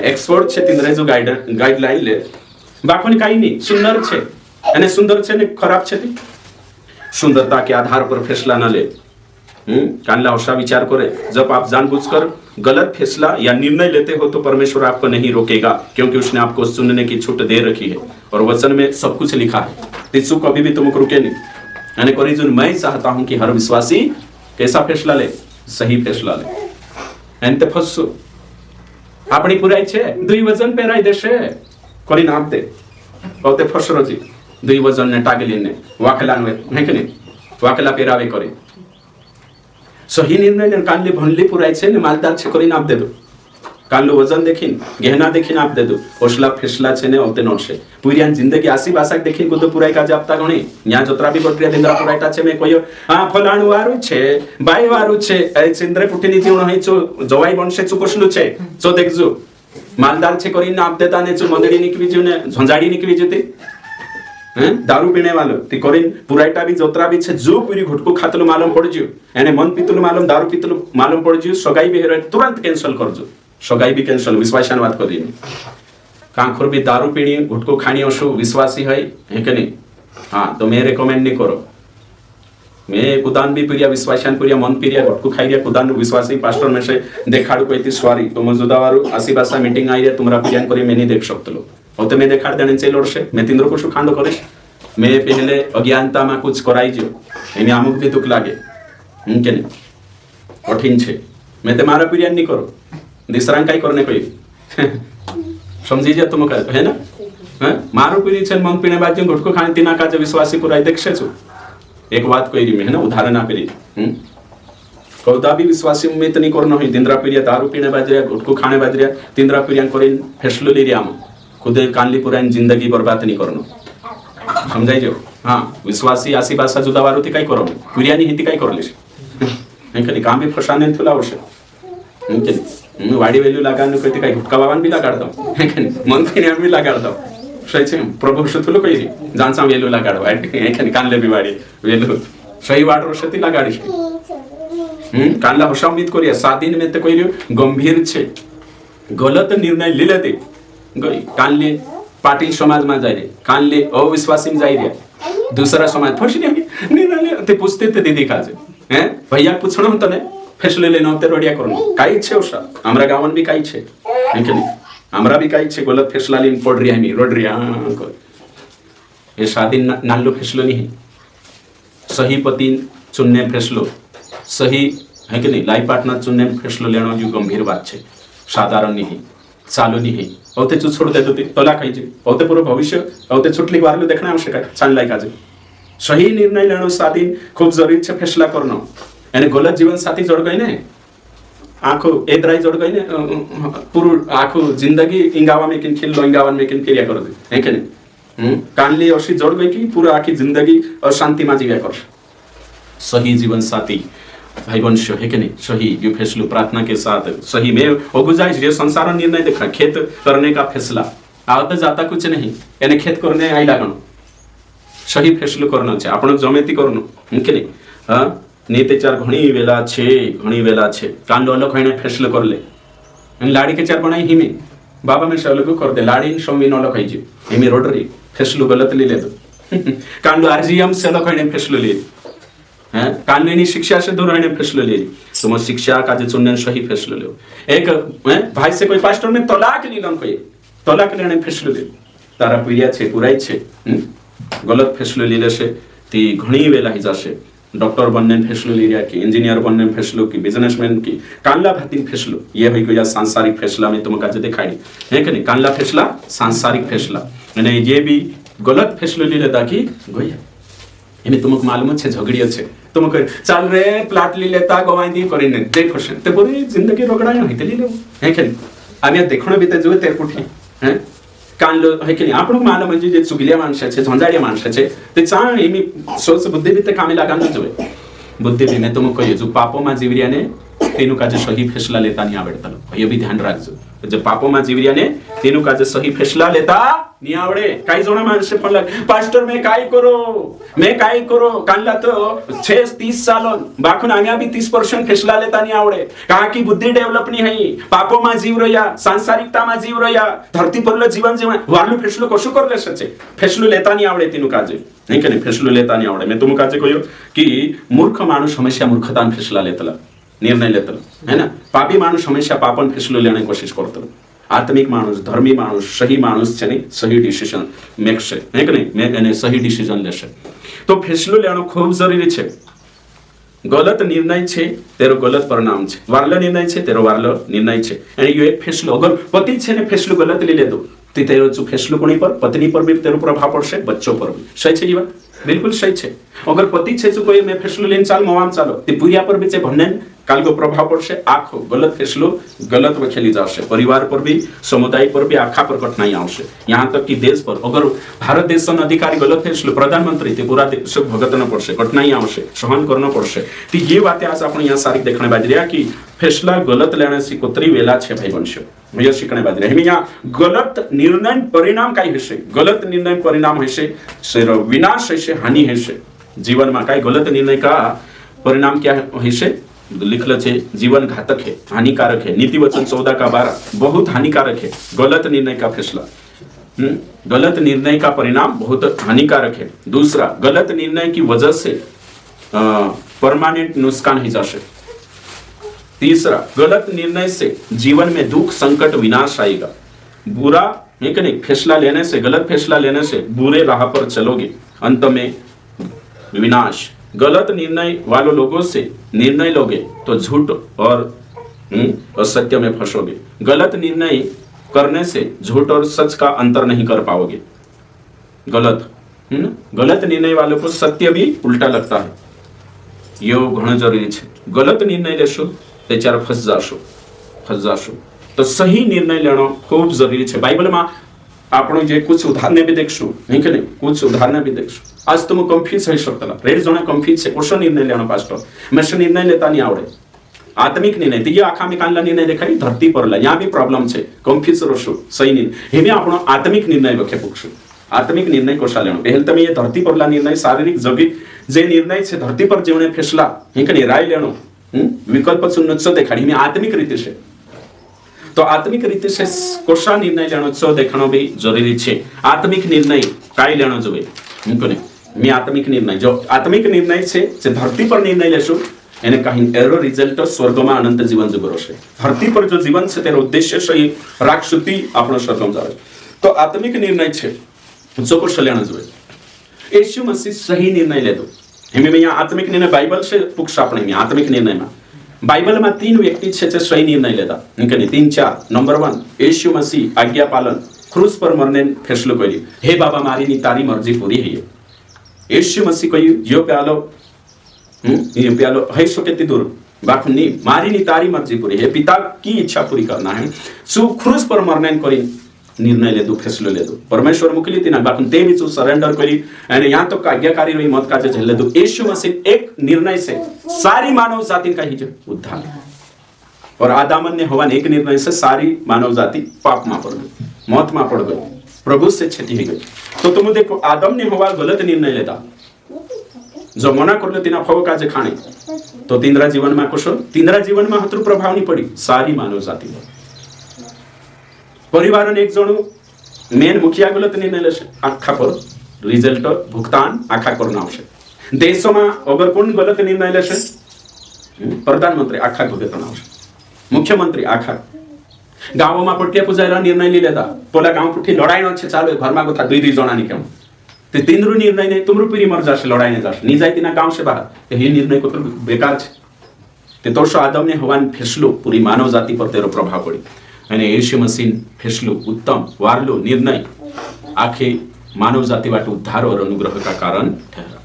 एक्सपर्ट छे तिंद्रे जो गाइडलाइन ले बाकोनी काई नहीं सुंदर छे यानी सुंदर छे ने खराब छे ती सुंदरता के आधार पर फैसला न ले कानला औसा विचार करे जब आप जानबूझकर गलत फैसला या निर्णय लेते हो तो परमेश्वर आपको नहीं रोकेगा क्योंकि उसने आपको सुनने की छूट दे रखी है और वचन में सब कुछ लिखा है तिसु कभी भी तुमको रुके नहीं यानी कोरिजुन मैं चाहता हूं कि हर विश्वासी कैसा फैसला ले सही फैसला ले एंते फसो अपनी पुराई छे दुई वजन पेराई देशे कोरी नाप दे ओते फसरो जी दुई वजन ने टागली ने वाकलान है कि नहीं वाकला पेरावे करे सही निर्णय ने कानली भनली पुराई छे ने मालदार छे कोरी नाप दे दो कानलो वजन देखिन गहना देखिन आप दे दो ओसला फैसला छे ने ओते नोट छे पुरियान जिंदगी आसी बासाक देखिन कुद पुराई का जापता गणी न्या जोत्रा भी बटरिया दिंद्रा पुराईटा छे में कोयो हां फलाणु वारु छे बाई वारु छे ए चिंद्रे पुठीनी जीवन हई छो जवाई बनसे चुकोसलु छे चो देखजो मालदार छे करी नाप देता ने चो मंदड़ी निकवी जने झंझाड़ी निकवी जते हैं दारू पीने वालो ती करीन पुराईटा भी जोत्रा भी छे जो पूरी घुटको खातलो मालूम पड़जियो एने मन पीतलो मालूम दारू पीतलो मालूम पड़जियो सगाई भी हेरे तुरंत कैंसिल करजो सगाई भी कैंसिल विश्वासान बात करी कांखुर भी दारू पीनी घुटको खानी ओशो विश्वासी है कि नहीं हाँ तो मैं रेकमेंड नहीं करो मैं कुदान भी पीरिया विश्वासान पीरिया मन पीरिया घुटको खाई रिया कुदान विश्वासी पास्टर में से देखाड़ू कहती सॉरी तो मौजूदा वारू आसीबासा मीटिंग आई रे तुमरा पीरियान करी मैं नहीं देख सकतलो और तो मैं देखाड़ देने से लड़से मैं तिंद्रो को शु खांडो करिस मैं पहले अज्ञानता में कुछ कराई जो एने अमुक भी दुख लागे के नहीं कठिन छे मैं ते मारा पीरियान नहीं करो दिसरां काई करने कोई समझी जा तुम है ना हैं मारो पीरी छे मन पीने बाजू घुटको खाने तीना का जो विश्वासी पुराई देखे छु एक बात कोई में है ना उदाहरण आपरी कौदा भी विश्वासी उम्मीद नहीं करनो है दिंद्रा पीरिया दारू पीने बाजरिया घुटको खाने बाजरिया तिंद्रा पीरिया करिन फैसलो ले रिया खुदे कानली पुरान जिंदगी बर्बाद नहीं करनो समझाई जो हाँ विश्वासी आसी भाषा जुदावारो थी काय करो कुरियानी हिंदी काय करले हेंकनी काम भी फसाने थुला वर्ष हेंकनी वाडी वेल्यू लगान कती काय गुटका बाबान भी लगाडतो हेंकनी मंत्री ने भी लगाडतो सही प्रभु थुलो कई जानसा वेल्यू लगाडो हेंकनी कानले भी वाडी वेल्यू सही वाड वर्षती लगाडी कानला होशा उम्मीद करिया 7 दिन में तो कोई गंभीर छे गलत निर्णय ले लेते गई कानले पाटील समाज में जाए कानले अविश्वासी में जाए दूसरा समाज फसी निर्णय ते पूछते थे दीदी काजे हैं भैया पूछणो होता ने फैसले लेना होते रोडिया करो काई छे ओसा हमरा गावन भी काई छे हेंकनी हमरा भी काई छे गलत फैसला लेन पड़ रही है मी रोड रिया को ये शादी नालो फैसलो नहीं सही पति चुनने फैसलो सही है कि नहीं लाइफ पार्टनर चुनने फैसलो लेना जो गंभीर बात है साधारण नहीं चालू नहीं औते चू छोड़ दे दोती तोला खाई औते पूरा भविष्य औते छुटली वारलो देखना आवश्यक है छान लाइक आज सही निर्णय लेनो शादी खूब जरूरी है फैसला करनो यानी गलत जीवन साथी जोड़ गई ने आखो एदराई जोड़ गई ने पूरा आखो जिंदगी इंगावा में किन खेल लो इंगावन में किन फेरिया कर दे है कि नहीं कानली और जोड़ गई कि पूरा आखी जिंदगी और शांति में जीव्या कर सही जीवन साथी भाई वंश है कि नहीं सही जो फैसलो प्रार्थना के साथ सही में वो गुजारिश ये संसार निर्णय देखा खेत करने का फैसला आता जाता कुछ नहीं यानी खेत करने आई लागनो सही फैसलो करना છે આપણો જમેતી કરનો કે નહીં હા नीते चार घणी वेला छे कांडो अलग होने फैसलो कर ले लाड़ी के चार बनाई हिमे बाबा में अलग कर दे लाड़ी सोमी अलग है जी हिमे रोडरी फैसलो गलत ले दो कांडो आरजीएम से अलग होने फैसलो ले हैं कानूनी शिक्षा से दूर रहने फैसलो ले तुम शिक्षा का जो चुनने सही फैसलो लो एक भाई से कोई पास्टर में तलाक लीलम कोई तलाक लेने फैसलो ले तारा पीड़िया छे पुराई छे गलत फैसलो ले से ती घणी वेला ही जासे डॉक्टर बनने फैसलो ले रहा कि इंजीनियर बनने फैसलो की बिजनेसमैन की कानला भाती फैसलो ये भी कोई सांसारिक फैसला में तुमका जो दिखाई है कि नहीं कानला फैसला सांसारिक फैसला यानी ये भी गलत फैसलो ले लेता कि गोया यानी तुमको मालूम है झगड़ी है तुमको चल रे प्लाट ले लेता गवाई दी करिने देखो से ते पूरी जिंदगी रोकड़ा है ते ले लो है कि आम्ही देखणो भी ते जो ते कुठी हैं कानलो है कि आपण मानव म्हणजे जे चुगलिया माणसाचे झंझाडिया माणसाचे ते चांगली मी सोच बुद्धी भी ते कामे लगान जोवे बुद्धि भी में तुमको ये जो पापों में जीवरिया ने तीनों का जो सही फैसला लेता नहीं आवड़ता ये भी ध्यान रखजो जो पापों में जीवरिया ने तीनों का जो सही फैसला लेता नहीं आवड़े काही जोना माणसे पण पास्टर मैं काय करो कानला तो 30 साल बाखून आम्ही भी 30% फैसला लेता नहीं आवड़े कहा की बुद्धि डेवलप नहीं है पापों में जीव रया सांसारिकता में जीव रया धरती पर जीवन जीवन वारलो फैसलो कसो कर ले सचे फैसलो लेता नहीं आवड़े तीनों का जे नहीं के फैसलो लेता नहीं आवड़े मैं तुमका जे कहियो कि मूर्ख माणूस हमेशा मूर्खतान फैसला लेतला निर्णय लेतला है ना पापी माणूस हमेशा पापन फैसलो लेने कोशिश करतला आत्मिक माणूस धर्मी माणूस सही माणूस છે ને સહી ડિસિઝન મેકશે હે કે નહીં મે એને સહી ડિસિઝન લેશે તો ફેસલો લેવાનો ખૂબ જરૂરી છે ગલત નિર્ણય છે તેરો ગલત પરિણામ છે વારલો નિર્ણય છે તેરો વારલો નિર્ણય છે અને યો એક ફેસલો અગર પતિ છે ને ફેસલો ગલત લઈ લેતો તો તેરો જો ફેસલો કોની પર પત્ની પર भी તેરો પ્રભાવ પડશે બચ્ચો પર भी સહી છે જીવા बिल्कुल सही है अगर पति है जो कोई मैं फैसलो लेन चाल मवाम चालो ते पुरिया पर भी भन्ने काल को प्रभाव पड़से आखो गलत फैसलो गलत वखेली जाशे परिवार पर भी समुदाय पर भी आखा पर कठिनाई आवशे यहाँ तक कि देश पर अगर भारत देश सन अधिकारी गलत फैसलो प्रधानमंत्री ते पूरा देश भुगतना पड़से कठिनाई आवशे सहन करना पड़से तो ये बातें आज आपण यहाँ सारी देखने बाज रहा कि फैसला गलत लेने से कोतरी वेला छे भाई वंशो मैं शिकणे बाज रहा यहाँ गलत निर्णय परिणाम काय हशे गलत निर्णय परिणाम हशे सेरो विनाश हशे हानि हशे जीवन में काय गलत निर्णय का परिणाम क्या हशे लिखल है जीवन घातक है हानिकारक है नीति वचन 14:12 बहुत हानिकारक है गलत निर्णय का फैसला गलत निर्णय का परिणाम बहुत हानिकारक है दूसरा गलत निर्णय की वजह से परमानेंट नुकसान ही जाशे तीसरा गलत निर्णय से जीवन में दुख संकट विनाश आएगा बुरा है कि नहीं फैसला लेने से गलत फैसला लेने से बुरे राह पर चलोगे अंत में विनाश गलत निर्णय वालों लोगों से निर्णय लोगे तो झूठ और असत्य में फंसोगे गलत निर्णय करने से झूठ और सच का अंतर नहीं कर पाओगे गलत निर्णय वालों को सत्य भी उल्टा लगता है यो घणो जरूरी है गलत निर्णय लेशो त्याच्यार फस जाशो तो सही निर्णय लेनो खूब जरूरी है बाइबल में आपण जे कुछ उदाहरण भी देखशु नहीं के नहीं कुछ उदाहरण भी देखशु आज तुम कन्फ्यूज है सकतला रेड जणा कन्फ्यूज से कोशो निर्णय लेनो पास्टर मैं से निर्णय लेता नहीं आवड़े आत्मिक निर्णय तो ये आखा में कानला निर्णय देखाई धरती पर ला यहाँ भी प्रॉब्लम छे कन्फ्यूज रशु सही नहीं हेमे आपण आत्मिक निर्णय बखे पुछू आत्मिक निर्णय कोशा लेनो पहले तमे ये धरती पर ला निर्णय शारीरिक जगी जे निर्णय छे धरती पर जेवणे फैसला हे के राय लेनो विकल्प चुननो देखाड़ी में आत्मिक रीति से तो आत्मिक रीति से कोशा निर्णय लेनो देखनो भी जरूरी छे आत्मिक निर्णय काय लेनो जोवे कोने मी आत्मिक निर्णय जो आत्मिक निर्णय छे जे धरती पर निर्णय लेशु एने काही एरो रिजल्ट स्वर्ग में अनंत जीवन जो बरोशे धरती पर जो जीवन छे तेरो उद्देश्य सही राक्षुति आपनो स्वर्ग में जावे तो आत्मिक निर्णय छे जो कोशा लेनो जोवे यीशु मसीह सही निर्णय ले दो हमें में यहाँ आत्मिक निर्णय बाइबल से पुक्ष अपने में आत्मिक निर्णय में बाइबल में 3 व्यक्ति छे सही निर्णय लेदा निकने 3-4 नंबर 1 यीशु मसीह आज्ञा पालन क्रूस पर मरने फैसलो करी हे बाबा मारी नी तारी मर्जी पूरी है यीशु मसीह कही यो प्यालो है सो केती दूर बाखुनी मारी नी तारी मर्जी पूरी है पिता की इच्छा पूरी करना है सु क्रूस पर मरने करी निर्णय ले दो फैसलो ले दो परमेश्वर मुखली तिना बाकुन ते भी सरेंडर करी एंड यहाँ तो आज्ञाकारी रही मत का झेल दो यीशु मसीह एक निर्णय से सारी मानव जाति का ही जो उद्धार और आदामन ने हवा एक निर्णय से सारी मानव जाति पाप में पड़ गई मौत में पड़ गई प्रभु से क्षति हो गई तो तुम देखो आदम ने हवा गलत निर्णय लेता जो मना कर लो तिना फव काजे खाने तो तिंद्रा जीवन में कुछ तिंद्रा जीवन में हतरु प्रभाव नहीं पड़ी सारी मानव जाति परिवार ने एक जणु मेन मुखिया गलत निर्णय लेशे आखा पर रिजल्ट भुगतान आखा करना आवश्यक देश में अगर कोण गलत निर्णय लेशे प्रधानमंत्री आखा भुगतान आवश्यक मुख्यमंत्री आखा गाँव में पट्टिया पूजायला निर्णय ली लेता पोला गाँव पुठी लड़ाई न चालू घर में गोथा 2-2 जना नहीं क्यों ते तीनरू निर्णय नहीं तुमरू पीरी मर जाशे लड़ाई ने जाशे नहीं जाती ना गाँव से बाहर ये निर्णय को तो बेकार छे ते तोरशो आदम ने हवान फैसलो पूरी मानव जाति पर तेरो प्रभाव पड़ी અને యేసు મસીહ ફેસલો उत्तम वारलो निर्णय आखे मानव जाति वाट उद्धार और अनुग्रह का कारण ठहरा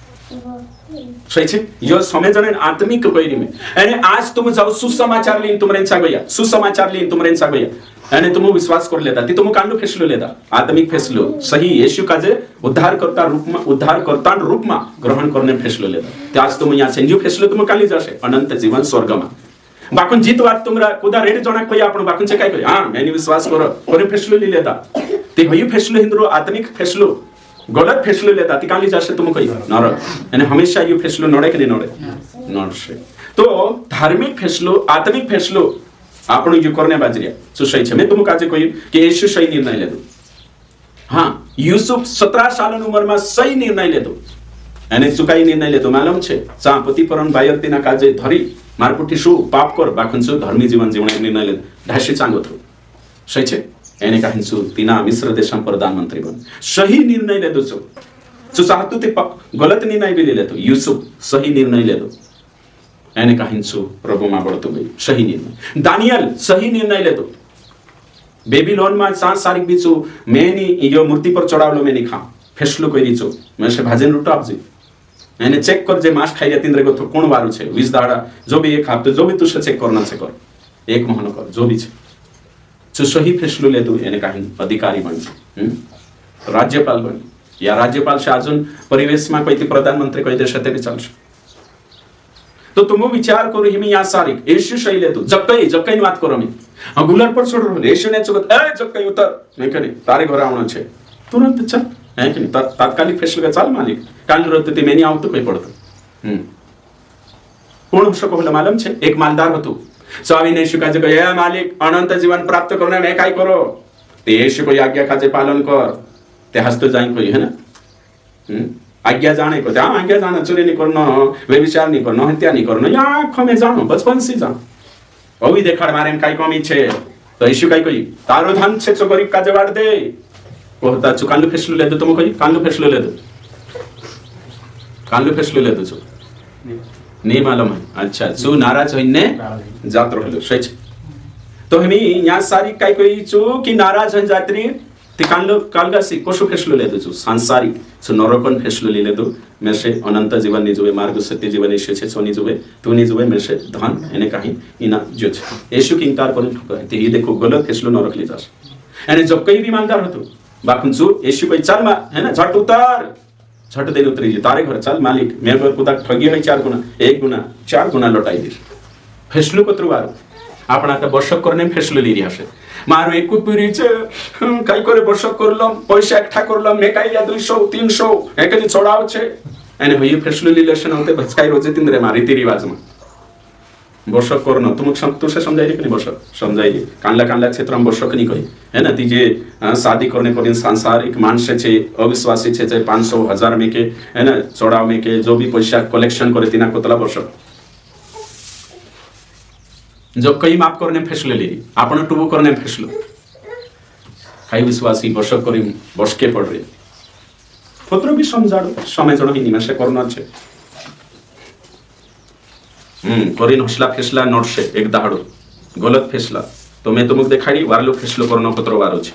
सही छे यो समय जने आत्मिक कोइरी में अने आज तुम जाओ सुसमाचार लेन तुम रेंचा गया सुसमाचार लेन तुम रेंचा गया अने तुम विश्वास कर लेता ती तुम कांडो फैसलो लेता आत्मिक फैसलो सही यीशु का जे उद्धारकर्ता रूप में ग्रहण करने फैसलो लेता ते आज तुम यहाँ से जो फैसलो तुम काली जाशे अनंत जीवन स्वर्ग में बाकुन जीत वाट तुमरा कुदा रेड जणा कोई आपण बाकुन से काय कोई हां मैंने विश्वास करो कोने फैसलो ले लेता ते होई फैसलो हिंद्रो आत्मिक फैसलो गलत फैसलो लेता ती काली जासे तुम कोई नर यानी हमेशा ये फैसलो नडे के नडे नडसे तो धार्मिक फैसलो आत्मिक फैसलो आपण जो करने बाजरिया सो सही छे मैं तुम काजे कोई कि यीशु सही निर्णय ले दो हां यूसुफ 17 साल उम्र में सही निर्णय ले दो यानी सुकाई निर्णय ले दो मालूम छे चापति परन बायरतिना काजे धरी मारपुटी शू पाप कर बाखुन्सु धर्मी जीवन जीवने निर्णय ले ढाशी चांगो थो सही छे एने काहिन्सु तिना मिस्र देशम प्रधानमंत्री बन सही निर्णय ले दो जो चाहतु ते गलत निर्णय भी ले लेतो यूसुफ सही निर्णय ले दो एने काहिन्सु प्रभु मा बढतो गई सही निर्णय दानियल सही निर्णय ले दो बेबीलोन में 7 सारिक बिचु मेनी यो मूर्ति पर चढ़ावलो मेनी खा फैसलो करी छो मैं से भाजन रुटो आपजी एने चेक कर जे मास खाइया तिंद्रे को कोण वारू छे 20 दाड़ा जो भी एक हफ्ते जो भी तुसे चेक करना छे कर एक महीना कर जो भी छे जो सही फैसलो ले दो एने काहिन अधिकारी बन राज्यपाल बन या राज्यपाल से अजून परिवेश में कोई प्रधानमंत्री कोई देश ते चलशे तो तुम विचार करो हिमी या सारिक यीशु सही ले दो जक्कई बात करो मी गुलर पर छोड़ रहो यीशु ने चोगत ए जक्कई उतर नहीं करे तारे घर आवणो छे तुरंत चल है कि नहीं तात्कालिक फैसला चल मालिक काल रोते ते मेनी आवतो कोई पड़तो कोण हशो कहला मालूम छे एक मालदार हतो स्वामी ने यीशु काजे कहे ए मालिक अनंत जीवन प्राप्त करने में काय करो ते यीशु को आज्ञा काजे पालन कर ते हस्त जाई कोई है ना आज्ञा जाने को हाँ आज्ञा जाना चोरी नहीं करना व्यभिचार नहीं करना हत्या नहीं करना या आँखों में जानो बचपन से जानो अभी देखाड़ मारे में काई कमी छे तो यीशु काई कोई तारो धन छे जो गरीब का जवाब दे कहता छु कालू फैसलो ले दो तुम कोई कालू फैसलो ले दो छु नहीं मालूम है अच्छा छु नाराज होइने जात रहलो सही तो हमी यहाँ सारी काई कोई छु कि नाराज होइन जात्री ते कालगा सी कोशो फैसलो ले दो छु सांसारिक छु नरकन फैसलो ले दो मैं से अनंत जीवन नि जुवे मार्ग सत्य जीवन यीशु छे सोनी जुवे तू नि जुवे मैं से धन एने काही इना जो छे यीशु की इनकार करन ठुका ते ही देखो गलत फैसलो नरक ले जास एने जब कई भी मालदार हतो बाकुन जो यीशु भाई चल मा है ना झट उतार झट देने उतरी जी तारे घर चल मालिक मेरे घर कुदा ठगी है 4 गुना 1 गुना 4 गुना लौटाई दी फेसलू को त्रुवार आपना तो बर्षक करने फेसलू ली रहा है मारो एक पीरी कई करे बर्षक करलम पैसा एकठा करलम मैं कई 200 300 एकनी छोड़ाव छे एने होई फेसलू लीलेशन होते भचकाई रोजे तीन रे मारी ती रिवाज में बर्षक करनो तुम से समझाई कि नहीं बर्षक समझाई कांडला क्षेत्र में बर्षक नहीं कही है ना ती जे शादी करने पर सांसारिक मानसे छे अविश्वासी छे 500 1000 में के है ना चढ़ाव में के जो भी पैसा कलेक्शन करे तीना कोतला बर्षक जो कई माफ करने फैसले ली आपण टुबो करने फैसलो खाई विश्वासी बर्षक करी बसके पड़ रही पुत्र भी समझाड़ो समय जण ही निमेषे करना छे करीन हसला फैसला नोटसे एक दाहड़ो गलत फैसला तो मैं तुमको देखाड़ी वारलो फैसलो करनो पत्र वारो छे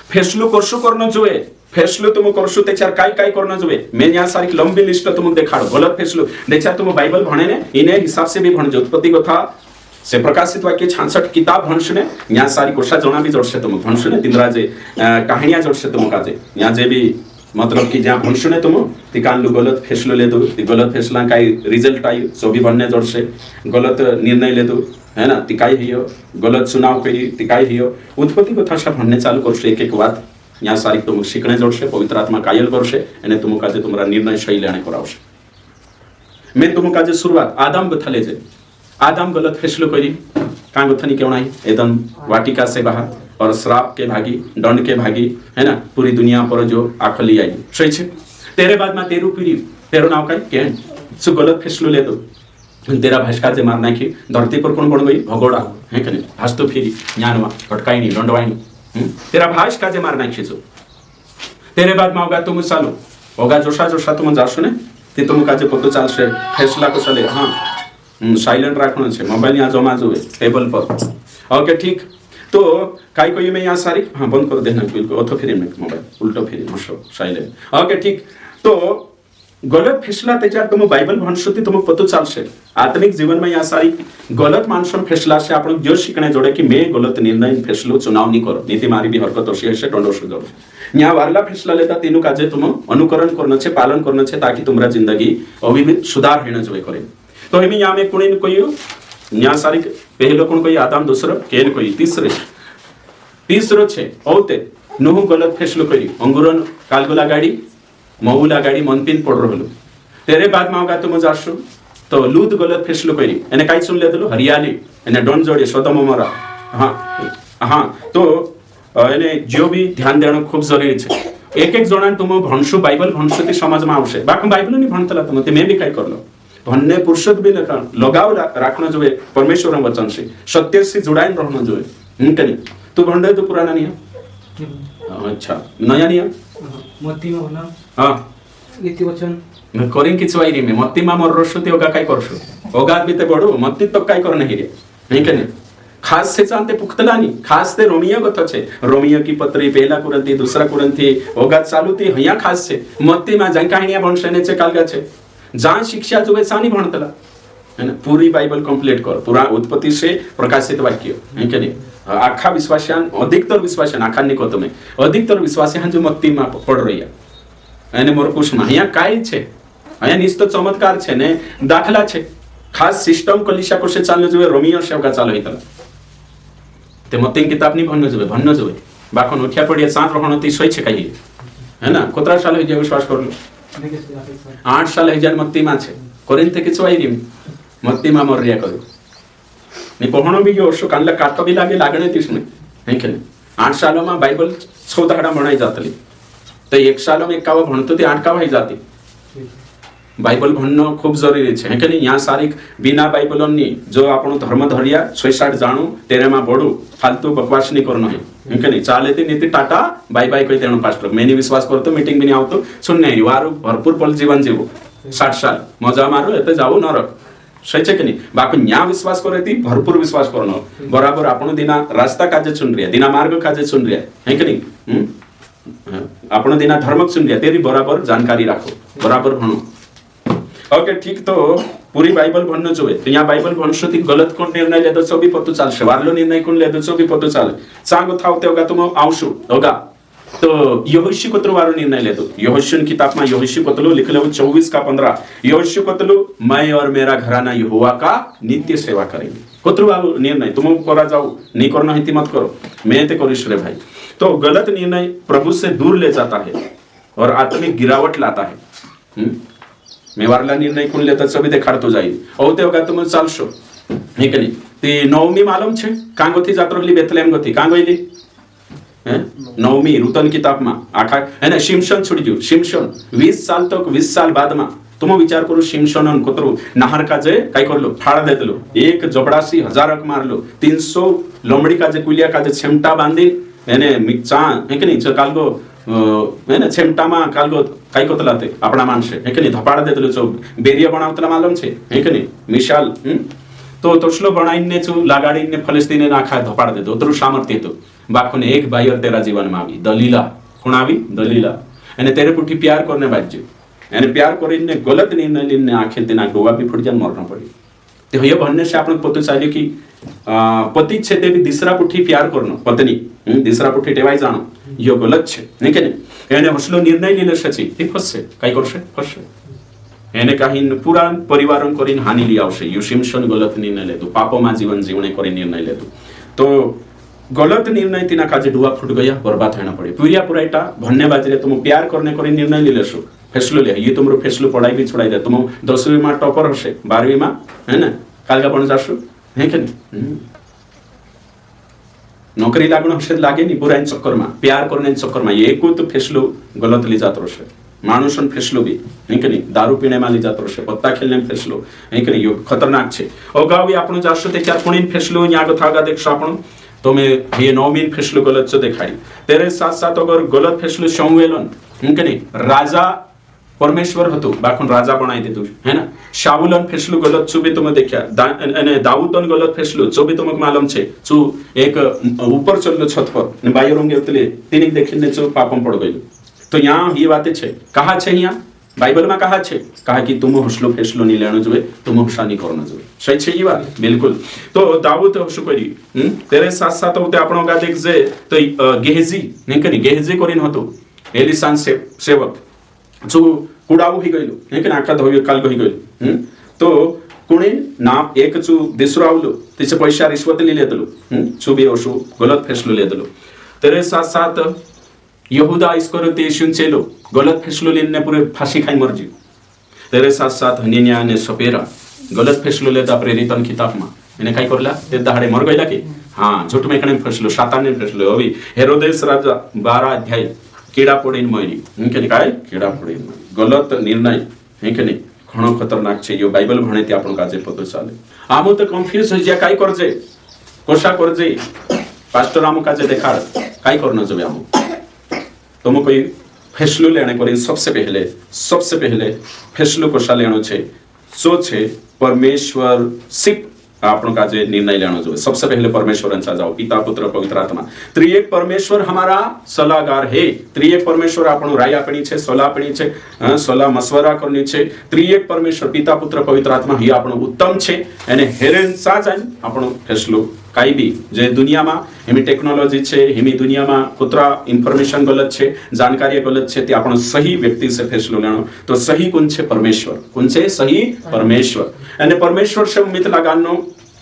फैसलो करसु करनो जोए फैसलो तुम करसु तेचार काय करनो जोए मैं यहाँ सारी लंबी लिस्ट तुमको देखाड़ो गलत फैसलो देखा तुम बाइबल भणे ने इने हिसाब से भी भणजो उत्पत्ति कथा से प्रकाशित वाक्य 66 किताब भणसुने यहाँ सारी कोषा जना भी जोड़से तुम भणसुने तिंद्राजे कहानियां जोड़से तुम काजे यहाँ जे भी मतलब कि जहाँ भणसुने तुम तिकान लु गलत फैसलो ले दो गलत फैसला काई रिजल्ट आई सो भी बनने जोड़से गलत निर्णय ले दो है ना तिकाई हियो गलत चुनाव करी तिकाई हियो उत्पत्ति कथा से भणने चालू करसे एक बात यहाँ सारी तुम शिकणे जोड़से पवित्र आत्मा कायल करसे एने तुम काजे तुम्हारा निर्णय सही लेने करावसे मैं तुम काजे शुरुआत आदम बथले जे आदम गलत फैसलो करी कां गथनी क्यों नहीं एकदम वाटिका से बाहर और श्राप के भागी दंड के भागी है ना पूरी दुनिया पर जो आखली आई सही छे तेरे बाद में तेरू पीढ़ी तेरो नाव का के सो गलत फैसलो ले दो तेरा भाषका जे मार नाखी धरती पर कौन बन गई भगोड़ा है कने भास तो फिरी ज्ञानवा कटकाई दंडवाई तेरा भाषका जे मार नाखी जो तेरे बाद में होगा तुम चालो होगा जोशा जोशा तुम जासो ने ते तुम काजे पतो चालसे फैसला को चले हां साइलेंट रखना छे मोबाइल यहाँ जमा जो टेबल पर ओके ठीक तो काई कोई मैं यहाँ सारी हाँ बंद कर देना बिल्कुल ऑथो फिर में मोबाइल उल्टो फिर हसो साइलेंट ओके ठीक तो गलत फैसला तेजार तुम बाइबल भणसुती तुम पतो चालसे आत्मिक जीवन में यहाँ सारी गलत मानसन फैसला से आपण जो शिकणे जोड़े कि मैं गलत निर्णय फैसलो चुनाव नहीं करो नीति मारी भी हरकत होशी है दंड से जोड़ यहाँ वारला फैसला लेता तीनों काजे तुम अनुकरण करना छे पालन करना छे ताकि तुम्हारा जिंदगी अभी सुधार हेण जोए करे तो हमें यहाँ में कुणी कोई यहाँ सारी पहलो कौन कोई आदम दूसरो केन कोई तीसरो छे औते नुह गलत फैसलो करी अंगुरन कालगुला गाड़ी मऊला गाड़ी मनपिन पड़ रहलो तेरे बाद में होगा तुम जासो तो लूत गलत फैसलो करी एने काई सुन ले दलो हरियाली एने डोन जोड़े सदम मरा हाँ तो एने जो भी ध्यान देना खूब जरूरी छे एक जण तुम भणसु बाइबल भणसुती समाज में आवशे बाकी बाइबल नहीं भणतला तुम ते मैं भी काय करलो भन्ने पुरुषत भी लगाव राखना जो है परमेश्वर वचन से सत्य से जुड़ाइन रहना जो है कहीं तू भंडे तो पुराना नहीं है अच्छा नया नहीं है मत्ती में होना हाँ नीति वचन मैं करें किस वायरी में मत्ती मा मोर रोशुते होगा काय करशो होगा भी ते बड़ो मत्ती तो काय करना ही रे नहीं कने खास से जानते पुख्तला नहीं खास से रोमियो को तो छे रोमियो की पत्री पहला कुरंती दूसरा कुरंती होगा चालू थी हया खास से मत्ती मा जं कहानियां भणसने छे कालगा छे जहाँ शिक्षा जो है सानी भणतला है ना पूरी बाइबल कंप्लीट कर पूरा उत्पत्ति से प्रकाशित वाक्य है कि नहीं आखा विश्वासियान अधिकतर विश्वासियान आखा नहीं को तुम्हें अधिकतर विश्वासियान जो मत्ती में पड़ रही है एने मोर कुछ यहाँ काय छे यहाँ निस्तो चमत्कार छे ने दाखला छे खास सिस्टम कलिशा को से चालने जो रोमियो सेवका चालू हितला ते मत्ती किताब नहीं भन्नो जो बाखन उठिया पड़िया साथ रहनो ती सही छे कहिए है ना कोतरा साल हो विश्वास कर लो 8 साल हजार मत्ती मा छे कोरिन्थे किछु आइरी मत्ती मा मोर रिया करू नि पहणो भी यो वर्ष कानला काटो भी लागे लागणे तिसने नहीं खेले 8 सालों में बाइबल 6 धाड़ा बनाई जातली तो 1 सालों में एकावा भणतो ती 8 का भाई जाती बाइबल भणनो खूब जरूरी छे है कि नहीं यहाँ सारी बिना बाइबलनी जो आपण धर्म धरिया 6-7 जाणू तेरे मा बडू फालतू बकवास नहीं करनो है कि नहीं चाले ती नीति टाटा बाय बाय कही तेणु पास्टर मैंने विश्वास करतो मीटिंग भी नहीं आवतो सुन नहीं वारु भरपूर पल जीवन जीवो 60 साल मजा मारो एते जाऊ नरक सही छे कि नहीं बाकी न्या विश्वास करे ती भरपूर विश्वास करनो बराबर आपण दिना रास्ता काजे चुन रिया दिना मार्ग काजे चुन रिया है कि नहीं आपण दिना धर्म चुन रिया तेरी बराबर जानकारी राखो बराबर भणो ओके ठीक तो पूरी बाइबल भन्न जो है तो यहाँ बाइबल भनशो ती गलत कोण निर्णय लेदो चो भी पतो चालशे वारलो निर्णय कोण लेदो चो भी पतो चाले सांगो थाव ते होगा तुम आवशो होगा तो यहोशू कोतलो वारो निर्णय लेदो यहोशू की किताब में यहोशू कोतलो लिख लो 24 का 15 यहोशू कोतलो मैं और मेरा घराना यहोवा का नित्य सेवा करेंगे कोतलो वारो निर्णय तुम करा जाओ नहीं करना है मत करो मैं ते करिश रे भाई तो गलत निर्णय प्रभु से दूर ले जाता है और आत्मिक गिरावट लाता है मेवारला निर्णय कोण लेता सभी देखाडतो जाईल औते होगा तुम चालशो हे कनी ती नवमी मालूम छे कांगो थी जात्रो गली बेथलेम गती कांगो इली नवमी रूतन किताब में आखा है ना शिमशोन छोड़ी जो शिमशोन 20 साल तक 20 साल बाद में तुम विचार करो शिमशोन अन कोतरो नाहर का जे काय करलो फाड़ देतलो एक जबड़ासी हजारक मारलो 300 लोमड़ी का जे कुलिया का जे छेमटा बांधी यानी मिक्चा है कि नहीं कालगो है ना छेमटामा कालगो काय कोतला ते आपणा माणसे है कि नहीं धपाड़ देतलो चो बेरिया बनावतला मालूम छे है कि नहीं मिशाल तो तोसलो बनाईने चो लागाडीने फलस्तीने नाखा धपाड़ देतो उतरू सामर्थ्य तो बाखोने एक भाई और तेरा जीवन में आवी दलीला कोण आवी दलीला અને तेरे पुठी प्यार करने बाज्य અને प्यार કરીને गलत निर्णय लेने आखिर तेना डोवा भी फुट जान मरना पड़ी तो ये भन्ने से आपण पतो चाहिए कि पति छे ते भी दिसरा पुठी प्यार करनो पत्नी दिसरा पुठी टेवाई जानो यो गलत छे नहीं के नहीं એને હસલો निर्णय લેલે છે તે ફસશે કાઈ કરશે ફસશે એને કાહી પૂરા પરિવારન કરીને હાનિ લઈ આવશે યુ સિમસન ગલત निर्णय લેતો પાપોમાં जीवन जीवने करे निर्णय लेतो तो गलत निर्णय तिना काजे डुआ फुट गया बर्बाद होना पड़े पूरिया पुराइटा भन्ने बाजरे तुम प्यार करने करे निर्णय ले लेशो फैसलो ले ये तुमरो फैसलो पढ़ाई भी छोड़ाई दे तुम 10वीं में टॉपर हसे 12वीं में है ना कालगा पण जाशो है के नौकरी लागण हसे लागे नहीं पूरा इन चक्कर में प्यार करने चक्कर में ये को तो फैसलो गलत ली जात रहे मानुषन फैसलो भी है के नहीं दारू पीने में ली जात रहे पत्ता खेलने में फैसलो है के नहीं यो खतरनाक छे ओगावी आपण जाशो ते चार कोणी फैसलो या गथागा देखशो आपण तो मैं ये नौमीन फैसलो गलत से दिखाई तेरे साथ साथ अगर गलत फैसलो शमुएलन उनके नहीं राजा परमेश्वर हतो बाखन राजा बनाई दे तू है ना शाऊलन फैसलो गलत छु भी तुम देखा दाऊदन गलत फैसलो जो भी तुमक मालूम छे छु एक ऊपर चललो छत पर बायरोंगे उतले तिनिक देखिने छु पापम पड़ गइलो तो यहाँ ये बातें छे कहा छे यहाँ बाइबल में कहा छे कहा कि तुम हसलो फैसलो नहीं लेनो जोए तुम हसा नहीं करनो जोए सही छे ये बात बिल्कुल तो दाऊद हसु करी तेरे साथ साथ होते आपनो का देख जे तो गेहजी नहीं करी गेहजी करिन हतो एलिसान से सेवक जो कुडाऊ ही गइलो नहीं करी आका धोय काल गई गइलो तो कुणी ना एक चू दिसरावलो तिचे पैसा रिश्वत ले लेतलो चू भी हसु गलत फैसलो लेतलो तेरे साथ साथ यहूदा इस्करियोती यीशु चेलो गलत फैसलो लेने पूरे फांसी खाई मर जी तेरे साथ साथ हनीनिया ने सपेरा गलत फैसलो लेता प्रेरितन किताब में इन्हें काय करला ते दहाड़े मर गइला की हां झूठ में कने फैसलो शैतान ने फैसलो अभी हेरोदेस राजा 12 अध्याय कीड़ा पड़ीन मरी इनके काय कीड़ा पड़ीन गलत निर्णय है के नहीं घणो खतरनाक छे यो बाइबल भणेती आपण काजे पतो चाले आमो तो कंफ्यूज हो जा काय करजे कोशा करजे पास्टर आमो काजे देखाड काय करनो जबे आमो तुम कोई फैसलो लेने को सबसे पहले फैसलो कोशा लेनो छे सो छे परमेश्वर सिर्फ आपण का जे निर्णय लेनो जो सबसे पहले परमेश्वर अंचा जाओ पिता पुत्र पवित्र आत्मा त्रिएक परमेश्वर हमारा सलाहगार है त्रिएक परमेश्वर आपण राय आपणी छे सलाह आपणी छे सलाह मशवरा करनी छे त्रिएक परमेश्वर पिता पुत्र पवित्र आत्मा ही आपण उत्तम छे અને હેરેન સાજાન આપણો ફેસલો કાઈ બી જે દુનિયામાં એમી ટેકનોલોજી છે એમી દુનિયામાં કુતરા ઇન્ફોર્મેશન ગલત છે જાણકારી ગલત છે તે આપણો સહી વ્યક્તિ से ફેસલો લેણો તો સહી કોણ છે પરમેશ્વર કોણ છે સહી પરમેશ્વર અને પરમેશ્વર से ઉમ્મીદ लगानो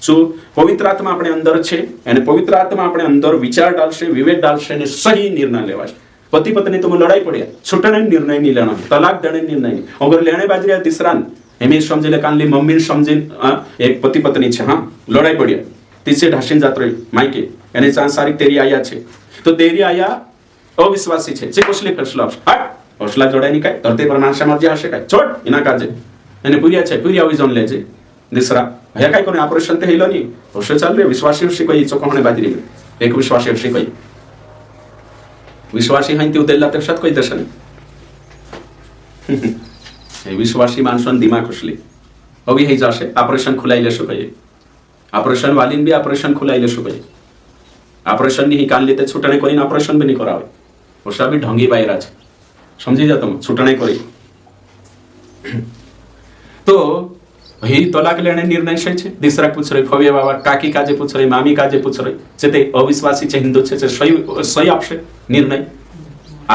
जो पवित्र आत्मा अपने अंदर छे અને पवित्र आत्मा अपने अंदर विचार डालशे विवेक डालशे અને सही निर्णय लेवाशे पति पत्नी तुम लड़ाई पड़े छूटने निर्णय नहीं लेना तलाक देने निर्णय नहीं अगर लेने बाजरी तीसरा एम समझे कानली मम्मी समझी एक पति पत्नी है हाँ लड़ाई पड़ी तीसरे ढासीन जात रही मायके एने सारी तेरी आया छे तो तेरी आया अविश्वासी छे जे कसले फैसलो आपशे हट हौसला जोड़ाय नहीं काय धरती पर माणसा मर्जी हशे काय छोड़ इना काजे एने पुरिया छे पुरिया होई जन लेजे दिसरा भया काय कोने ऑपरेशन ते हेलो नहीं होशे चाल रे विश्वासी हशे कोई चोकोणे बाजरी एक विश्वासी हशे कोई विश्वासी हाई ती उदेला तक्षात कोई दर्शन विश्वासी माणसोन दिमाग खुशली अभी हे जाशे ऑपरेशन खुलाई लेशो कहे ऑपरेशन वालीन भी ऑपरेशन खुलाई लेशो कहे ऑपरेशन नहीं कान लेते छूटने कोई ऑपरेशन भी नहीं करावे ओसा भी ढंगी बायरा छे समझी जा तुम छूटने कोई तो ही तलाक लेणे निर्णय છે દીસરા પૂછ રહી ફવે બાબા કાકી કાજે પૂછ રહી મામી કાજે પૂછ રહી છે તે અવિશ્વાસી છે હિન્દુ છે સહી આપશે નિર્ણય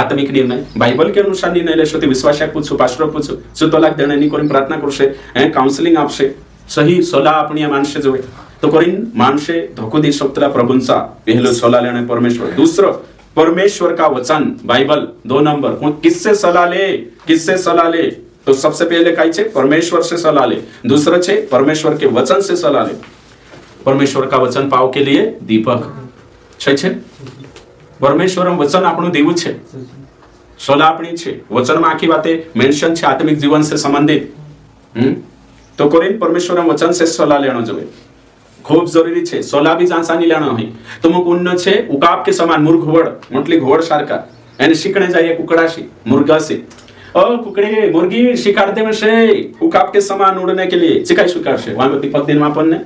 આત્મિક નિર્ણય બાઇબલ કે અનુસાર નિર્ણય લેશો તે વિશ્વાસક પૂછો પાસ્ટર પૂછો શું તલાક દેણેની કરીને પ્રાર્થના કરશે કાઉન્સેલિંગ આપશે સહી સલાહ આપણી માનશે જોવે તો કરીને માનશે ધોકો દે શકતલા પ્રભુંસા પહેલો સલાહ લેણે પરમેશ્वर दूसरा परमेश्वर का वचन बाइबल 2 नंबर किससे सलाह ले तो सबसे पहले कई छे परमेश्वर से सलाह ले दूसरा छे परमेश्वर के वचन से सलाह ले परमेश्वर का वचन पाव के लिए दीपक छे परमेश्वर वचन આપણું દેવું છે સલાહ આપણી છે વચનમાં આખી વાતે મેન્શન છે આત્મિક જીવન से संबंधित तो कोरिन परमेश्वर वचन से सलाह लेनो જોઈએ खूब जरूरी છે સલાહ બી આસાની લેણો હોય તો મુક ઉન્ન છે ઉકાપ के समान मूर्ख घोड़ मोटली घोड़ सारखा એને શીખણે જાય कुकड़ाशी मुर्गाशी कुकड़े मुर्गी शिकारते में से उकाप के समान उड़ने के लिए सिखाई शिकार से वहां दीपक दिन मापन ने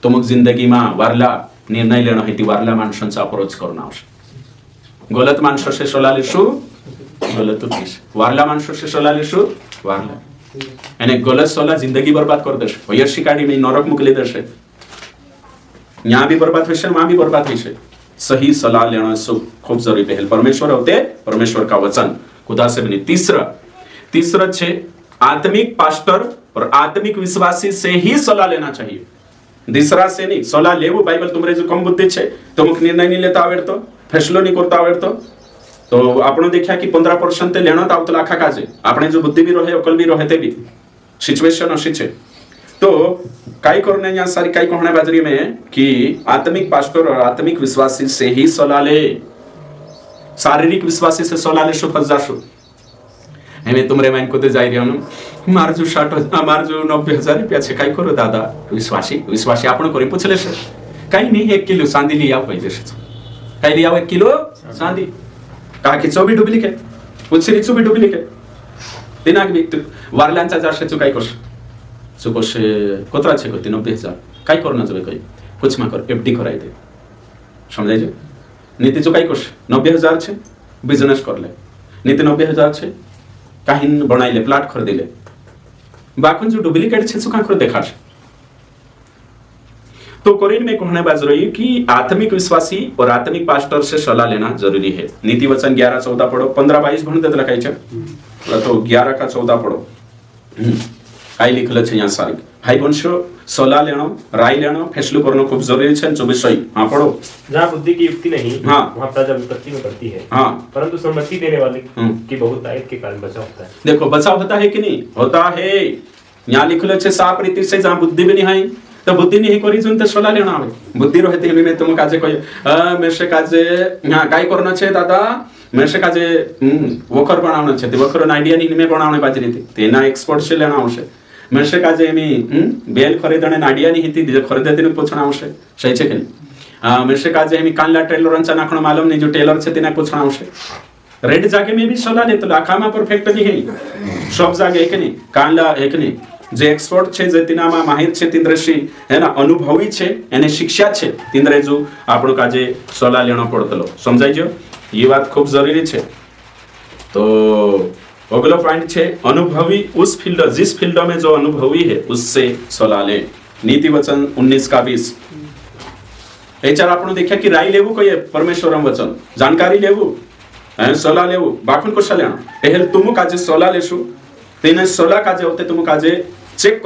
तो मग जिंदगी में वारला निर्णय लेना है ती वारला माणसांचा अप्रोच करून आवश्यक गलत माणसाशी सलाह लेशो गलत होतीस वारला माणसाशी सलाह लेशो वारला અને ગલત સલાહ જિંદગી બરબાદ કરી દેશે વયર્ષી કાઢી મેં નરક મોકલી દેશે ન્યા બી બરબાદ થશે માં બી બરબાદ થશે सही सलाह लेना खूब जरूरी पहल परमेश्वर होते परमेश्वर का वचन खुदा से बनी तीसरा छे आत्मिक पास्टर और आत्मिक विश्वासी से ही सलाह लेना चाहिए दूसरा से नहीं सलाह लेवो बाइबल तुमरे जो कम बुद्धि छे तो मुख निर्णय नहीं लेता आवड़तो फैसलो नहीं करता आवड़तो तो आपने देखा कि 15% लेना तो आवतला आखा काजे आपने जो बुद्धि भी रहे अकल भी रहे ते भी सिचुएशन अशी छे तो काई करने यहाँ सारी काई कहने बाजरी में कि आत्मिक पास्टर और आत्मिक विश्वासी से ही सलाह ले शारीरिक विश्वासी से सलाह ले फंस जाशो एमे तुमरे मैन को दे जाई रियो मार जो 90,000 रुपया छे काई करो दादा विश्वासी आपण करी पूछ लेशे काई नहीं 1 किलो चांदी लिया होई देशे काई लिया 1 किलो चांदी का की चोबी डुप्लिकेट पुछरी चोबी डुप्लिकेट दिनाक बी वारल्यांचा जाशे चु काई करश चुकोशे कोतरा छे कोती 90,000 काई करना जोवे कई कुछ मा कर एफडी कराई दे समझाई जे नीति जो काई करश 90,000 छे बिजनेस कर ले नीति 90,000 छे काहिन बनाई ले प्लाट खरीदी ले बाकुन जो डुप्लिकेट छे सुका कर देखाश तो कोरिन में कहने बाज रही कि आत्मिक विश्वासी और आत्मिक पास्टर से सलाह लेना जरूरी है नीति वचन 11-14 पढ़ो 15-22 भण देत लखाई छे तो 11 का 14 पढ़ो आई लिखल छे यहाँ सारी भाई वंशो सलाह लेनो राय लेनो फैसलो करनो खूब जरूरी छे 24 हां पढ़ो जहाँ बुद्धि की युक्ति नहीं हाँ वहाँ प्रजा विपत्ति में पड़ती है हाँ परंतु सम्मति देने वाले की बहुतायत के कारण बचाव होता है देखो बचाव होता है कि नहीं होता है यहाँ लिखल छे साफ रीति से जहाँ बुद्धि भी नहीं है तो बुद्धि नहीं करी जुन तो सलाह लेना आवे बुद्धि रहते हमें में तुम काजे कोई मेरे काजे हां काय करना छे दादा मेरे काजे वखर बनावना छे ते वखर आइडिया नहीं में बनावने बाजरी थी तेना एक्सपर्ट से लेना आवश्यक मेरे काजे मी बेल खरीदणे आइडिया नहीं थी खरीदे दिन पूछना आवश्यक सही छे कि नहीं मेरे काजे मी कानला टेलरांचा नाखणो मालूम नहीं जो टेलर छे तेना पूछना आवश्यक रेड जागे में भी सलाह देतो आखामा परफेक्ट नहीं है सब जागे एक नहीं कानला एक नहीं जे एक्सपर्ट छे जे तिनामा माहिर छे तिंद्रशी हेना अनुभवी छे एने शिक्षा छे तिंद्रे जो आपणो काजे सलाह लेनो पड़तलो समझाई जो ये बात खूब जरूरी छे तो अगला पॉइंट छे अनुभवी उस फील्ड जिस फील्ड में जो अनुभवी है उससे सलाह ले नीति वचन 19:20 एचार आपणो देखा कि राय लेवू कोई परमेश्वरम वचन जानकारी लेवू सलाह लेवू बाकुन को सलाह पहल तुम काजे सलाह लेशु तेने सलाह काजे होते तुम काजे चेक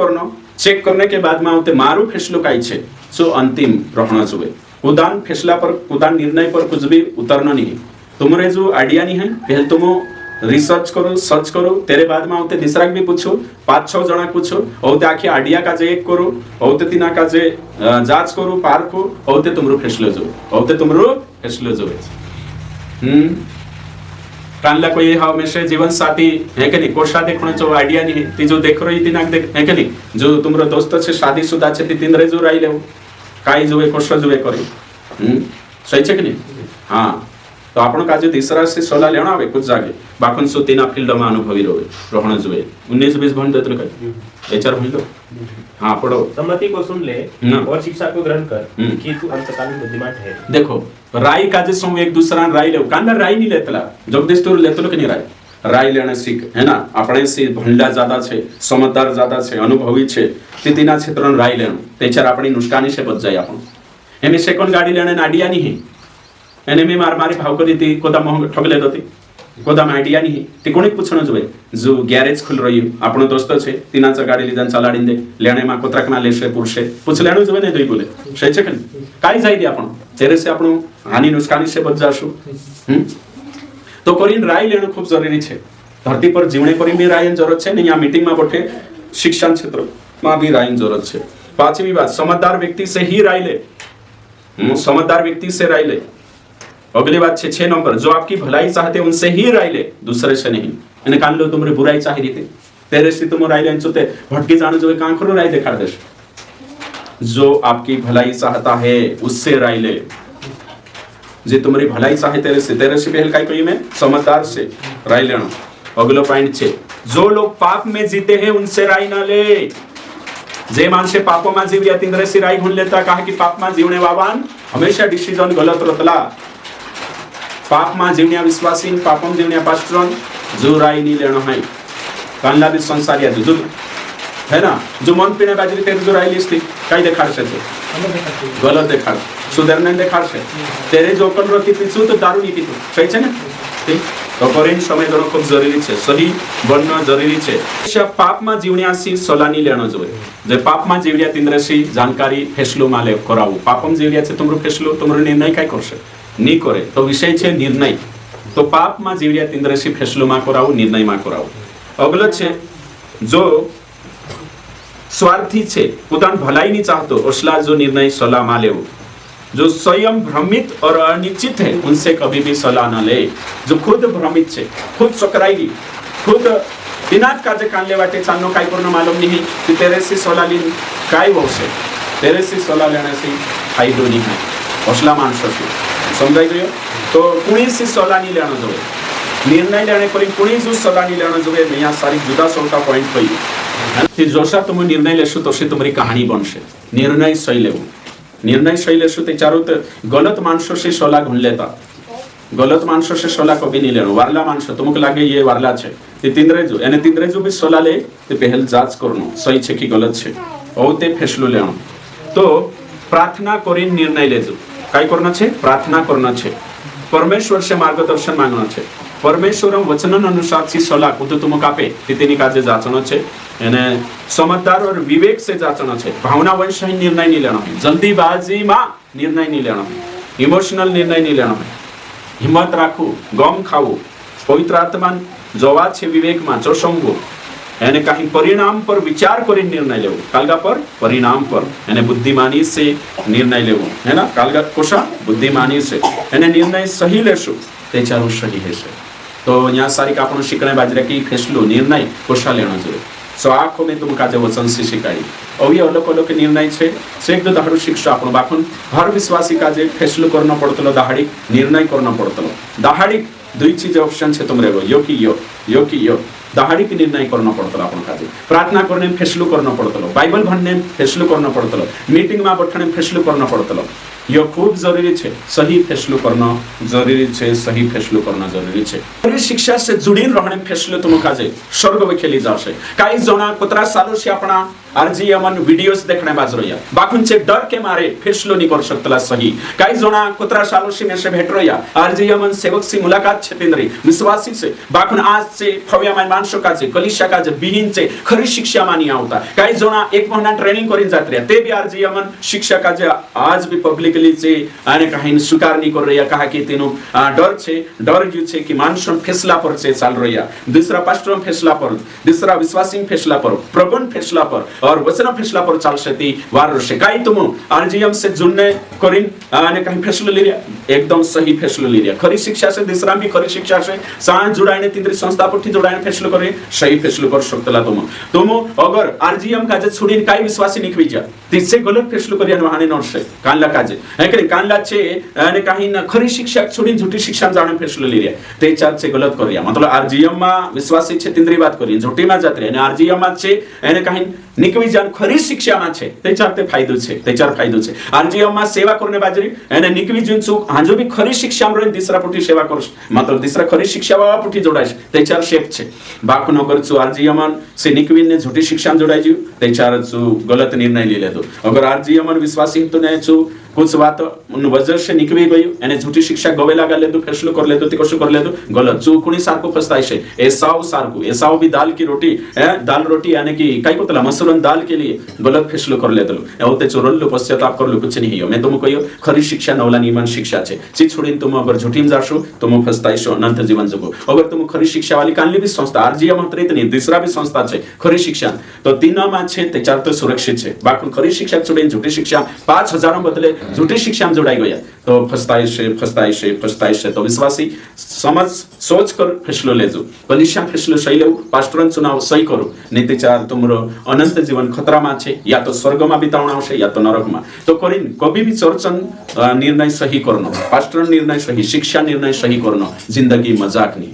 करने के बाद में होते मारू फैसलो काई छे सो अंतिम रहना चाहिए कुदान फैसला पर कुदान निर्णय पर कुछ भी उतरना नहीं तुम्हारे जो आइडिया नहीं है पहले तुम रिसर्च करो सर्च करो तेरे बाद में होते दूसरा भी पूछो 5-6 जना पूछो होते आखी आइडिया काजे एक करो होते तीना काजे जांच करो पारखो होते तुमरो फैसलो जो कानला कोई हाव में से जीवन साथी है कि नहीं कोशा देखने जो आइडिया नहीं ती जो देख रही थी ना देख है कि नहीं जो तुमरो दोस्त छे शादीशुदा छे ती तीन रे जो राई लेव काई जोवे कोशा जोवे करे सही छे कि नहीं हां तो आपण काजे तीसरा से सलाह लेना आवे कुछ जागे बाकन सो तीना फील्ड में अनुभवी रहना जोवे 19-20 भण देत लगे एचआर होइलो हां पढ़ो सम्मति को सुन ले और शिक्षा को ग्रहण कर कि तू अंतकालीन बुद्धिमान है देखो राय काजे सो एक दूसरा राय लेव कांदा राय नहीं लेतला जगदीश तोर लेतलो कि नहीं રાય લેણે શીખ હે ના આપણે સી ભણ્યા જ્યાદા છે સમજદાર જ્યાદા છે અનુભવી છે તે તેના ક્ષેત્રને રાય લેણું તે ચાર આપણી નુકસાની છે બચ જાય આપણું એમ સેકન્ડ ગાડી લેણે આઈડિયા નહીં એને મેં મારી ભાવ કરી હતી કોદા મોહ ઠગ લેતો હતી કોદામાં આઈડિયા નહીં તે કોણે પૂછણું જોઈએ જો ગેરેજ ખુલ રહ્યું આપણો દોસ્તો છે તીના ગાડી લીધા ચલાડી દે લેણેમાં કોતરાકમાં લેશે પૂરશે પૂછ લેણું જોઈએ ને જોઈ બોલે સહી છે કે કાઈ જાય દે આપણું ત્યારે છે આપણું હાનિ નુકસાની છે બચ જાશું તો કરીને રાય લેણું ખૂબ જરૂરી છે ધરતી પર જીવણે કરીને બી રાયની જરૂરત છે ને અહીંયા મીટિંગમાં બેઠે શિક્ષણ ક્ષેત્રમાં भी राय जरूरत है। पांचवी बात, समझदार व्यक्ति से ही राय ले, समझदार व्यक्ति से राय ले। अगली बात 6 नंबर, जो आपकी भलाई चाहते उनसे ही राय ले, दूसरे से नहीं। એને કાન લો तुम्हारी बुराई चाही रही थी तेरे से तुम राय लेन चुते भटकी जाने जो कान खरो राय दिखा देश। जो आपकी भलाई चाहता है उससे राय ले, जे तुम्हारी भलाई चाहे तेरे से पहले काय कही मैं समझदार से राय लेना। अगलो पॉइंट छे, जो लोग पाप में जीते हैं उनसे राय ना ले। जे माणसे पापोમાં જીવ્યા તિંદ્રેસી રાય ગુણ લેતા કહે કે પાપમાં જીવણે વાવાન હંમેશા ડિસિઝન ગલત રતલા। પાપમાં જીવણ્યા વિશ્વાસી પાપમ જીવણ્યા પાસ્ટરન જો રાય ની લેણો hay કાનલા બી સંસારિયા જો है ना, जो मन पीने बाजरी तेरे जो राय लिस्ती काय देखाડશે છે ગલત દેખાડ સુધરને દેખાડશે तेरे जो પણ રતી પીછું તો દારૂ ની પીતું સહી છે ને ठीक। तो परिण समय ઘણો ખૂબ જરૂરી છે, સહી બનનો જરૂરી છે। પાપમાં જીવણ્યાસી સલાની લેણો જોઈએ, જે પાપમાં જીવ્યા તિંદ્રસી જાણકારી ફેસલોમાં લે કરાવું। પાપમ જીવ્યા છે તમારો ફેસલો તમારો નિર્ણય કાઈ કરશે નહીં કરે તો વિષય છે નિર્ણય। તો પાપમાં જીવ્યા તિંદ્રસી ફેસલોમાં કરાવું નિર્ણયમાં કરાવું। અગલો છે જો स्वार्थी છે પોતાની ભલાઈ ની ચાહતો उसला जो निर्णय सलाह માં લેવો। जो स्वयं भ्रमित और अनिश्चित है उनसे कभी भी सलाह न ले। जो खुद भ्रमित है, खुद चकराई, खुद बिना काजे कान लेवाटे चांदनो काय करनो मालूम नहीं कि तेरे से सलाह ली काय होશે, तेरे से सलाह लेने से फायदो नहीं है। हौसला मानसो છે સમજાઈ ગયો। તો કોની से सलाह नहीं लेना જોઈએ, निर्णय लेने पर कोनी जो सलाह नहीं लेना જોઈએ। मैं यहाँ सारी जुदा सोटा पॉइंट कही जोशा तुम निर्णय लेशो तो तुम्हारी कहानी बनશે। निर्णय सही लेવું, निर्णय सही लेशो ते चारो तो गलत मानसों से सलाह घून लेता, गलत मानसों से सलाह कभी नहीं लेनो। वारला मानसो तुमको लागे ये वारला है ते तिंद्रेजो एने तिंद्रेजो भी सलाह ले ते पहल जांच करनो सही है कि गलत है और ते फैसलो लेनो। तो प्रार्थना करीने निर्णय लेजो। काय करना है? प्रार्थना करना है, परमेश्वर से मार्गदर्शन मांगना है। परमेश्वर वचन अनुसार सी सलाह खुद तुम कापे तेनी काजे जांचनो छे एने समझदार और विवेक से जांचनो छे। भावनावश निर्णय नहीं लेना है, जल्दीबाजी में निर्णय नहीं लेना है, इमोशनल निर्णय नहीं लेना है। हिम्मत राखू, गम खावू, पवित्र आत्मा जोवा छे विवेक में चोसंगो एने कहीं परिणाम पर विचार कर निर्णय लेवो। कालगा पर परिणाम पर एने बुद्धिमानी से निर्णय लेवो है ना। कालगा कोशा बुद्धिमानी से एने निर्णय सही लेशो ते चारू सही है। तो यहाँ सारी कापणो शिकणे बाजरे की फैसलो निर्णय कोशा लेनो જોઈએ। सो आखो में तुम काजे वचन से शिकाई अवी अलग अलग निर्णय छे से एक दो दाहडू शिक्षो आपण बाखून हर विश्वासी काजे फैसलो करनो पड़तलो, दाहाड़ी निर्णय करनो पड़तलो। दाहाड़ी दुई चीज ऑप्शन छे तुम रेगो यो की यो दाहाड़ी की निर्णय करनो पड़तलो आपण काजे। प्रार्थना करने फैसलो करनो पड़तलो, बाइबल भणने फैसलो करनो पड़तलो, मीटिंग में बैठने फैसलो करनो पड़तलो। यो खूब जरूरी है, सही फैसलो करना जरूरी है, सही फैसलो करना जरूरी है। पूरी शिक्षा से जुड़ी रहने फैसलो तुम काजे स्वर्ग में खेली जाशे। काही जना कुतरा सालों से अपना आरजीएमन वीडियोस देखने बाज रहा बाकुन से डर के मारे फैसलो नहीं कर सकता सही। काही जना कुतरा सालों से मेरे से भेट रहा आरजीएमन सेवक से मुलाकात छे तिंद्री विश्वासी से बाकुन आज से फव्यामान मानसो काजे कलिशा काजे बिहीन से खरी शिक्षा में नहीं आवता। काही जना 1 महीना ट्रेनिंग करीन जात रहा ते भी आरजीएमन शिक्षा काजे आज भी पब्लिक कहीं स्वीकार नहीं कर रही कहा कि तीनों डर छे, डर गयु छे कि मानसो फैसला पर से चाल रही। दूसरा पास्टर फैसला पर, दूसरा विश्वासी फैसला पर, प्रबंध फैसला पर और वचन फैसला पर चाल से वार रहे। कहीं तुम आरजीएम से जुड़ने करीन कहीं फैसलो ले लिया, एकदम सही फैसलो ले लिया। खरी शिक्षा से दूसरा भी खरी शिक्षा से सांस जुड़ाने तीन संस्था पर जुड़ाने फैसलो करे सही फैसलो कर सकता। तुम अगर आरजीएम काजे छोड़ी कई विश्वासी निकवी जा तिससे गलत फैसलो कर वहां नड़से कानला काजे कानला छे અને કાહી ખરી શિક્ષા છોડીને झूठी शिक्षा જાણે ફેસલો લઈ રહ્યા તે ચાર છે ગલત કરી રહ્યા। मतलब आरजीएम માં વિશ્વાસી છે તિંદ્રી વાત કરી झूठी માં જાત રહે અને आरजीएम માં છે એને કાહી નીકળી જાન ખરી શિક્ષામાં છે તેચાર તે ફાયદો છે તેચાર ફાયદો છે આરજીએમમાં સેવા કરને બાજરી એને નીકળી જન છું હાજો બી ખરી શિક્ષામાં રહીને तीसरा पुठी सेवा करश मतलब तीसरा खरी शिक्षा वाला पुठी जोड़ाश तेचार शेप छे बाक न करछु आरजीएमन से निकवीन ने झूठी शिक्षा जोड़ाई जू तेचार छु गलत निर्णय ले लेतो अगर आरजीएमन विश्वासी तो ने छु कुछ बात वजह से निकवी गयो एने झूठी शिक्षा गवे लागा लेतो फैसलो कर लेतो ते कशो कर लेतो गलत छु कुणी सारको फसताय छे एसाव सारको एसाव भी दाल की रोटी दाल रोटी यानी कि काई कोतला मसूरन दाल के लिए गलत फैसलो कर लेतो एवते चोरल्लो पश्चाताप करलो कुछ नहीं हो मैं तुम कहियो खरी शिक्षा नवला नियमन शिक्षा छे ची छोड़ीने तुम अगर झूठीम जाशो तुम फसतायशो अनंत जीवन जगो अगर तुम खरी शिक्षा वाली कानली भी संस्था आरजीएम मात्र नहीं दूसरा भी संस्था छे खरी शिक्षा तो तीनों में छे ते चार तो सुरक्षित छे बाकी खरी शिक्षा छोड़ीने झूठी शिक्षा 5000 बदले झूठी शिक्षा में जोड़ाई गया तो फसतायशे तो विश्वासी समझ सोच कर फैसलो लेजो कलिशा फैसलो सही लेव पास्टरन चुनाव सही करो नहीं ते चार तुमरो अनंत जीवन खतरा में छे या तो स्वर्ग में बितावण आवशे या तो नरक में तो करीन कभी भी चर्चन निर्णय सही करनो पास्टर निर्णय सही शिक्षा निर्णय सही करनो जिंदगी मजाक नहीं।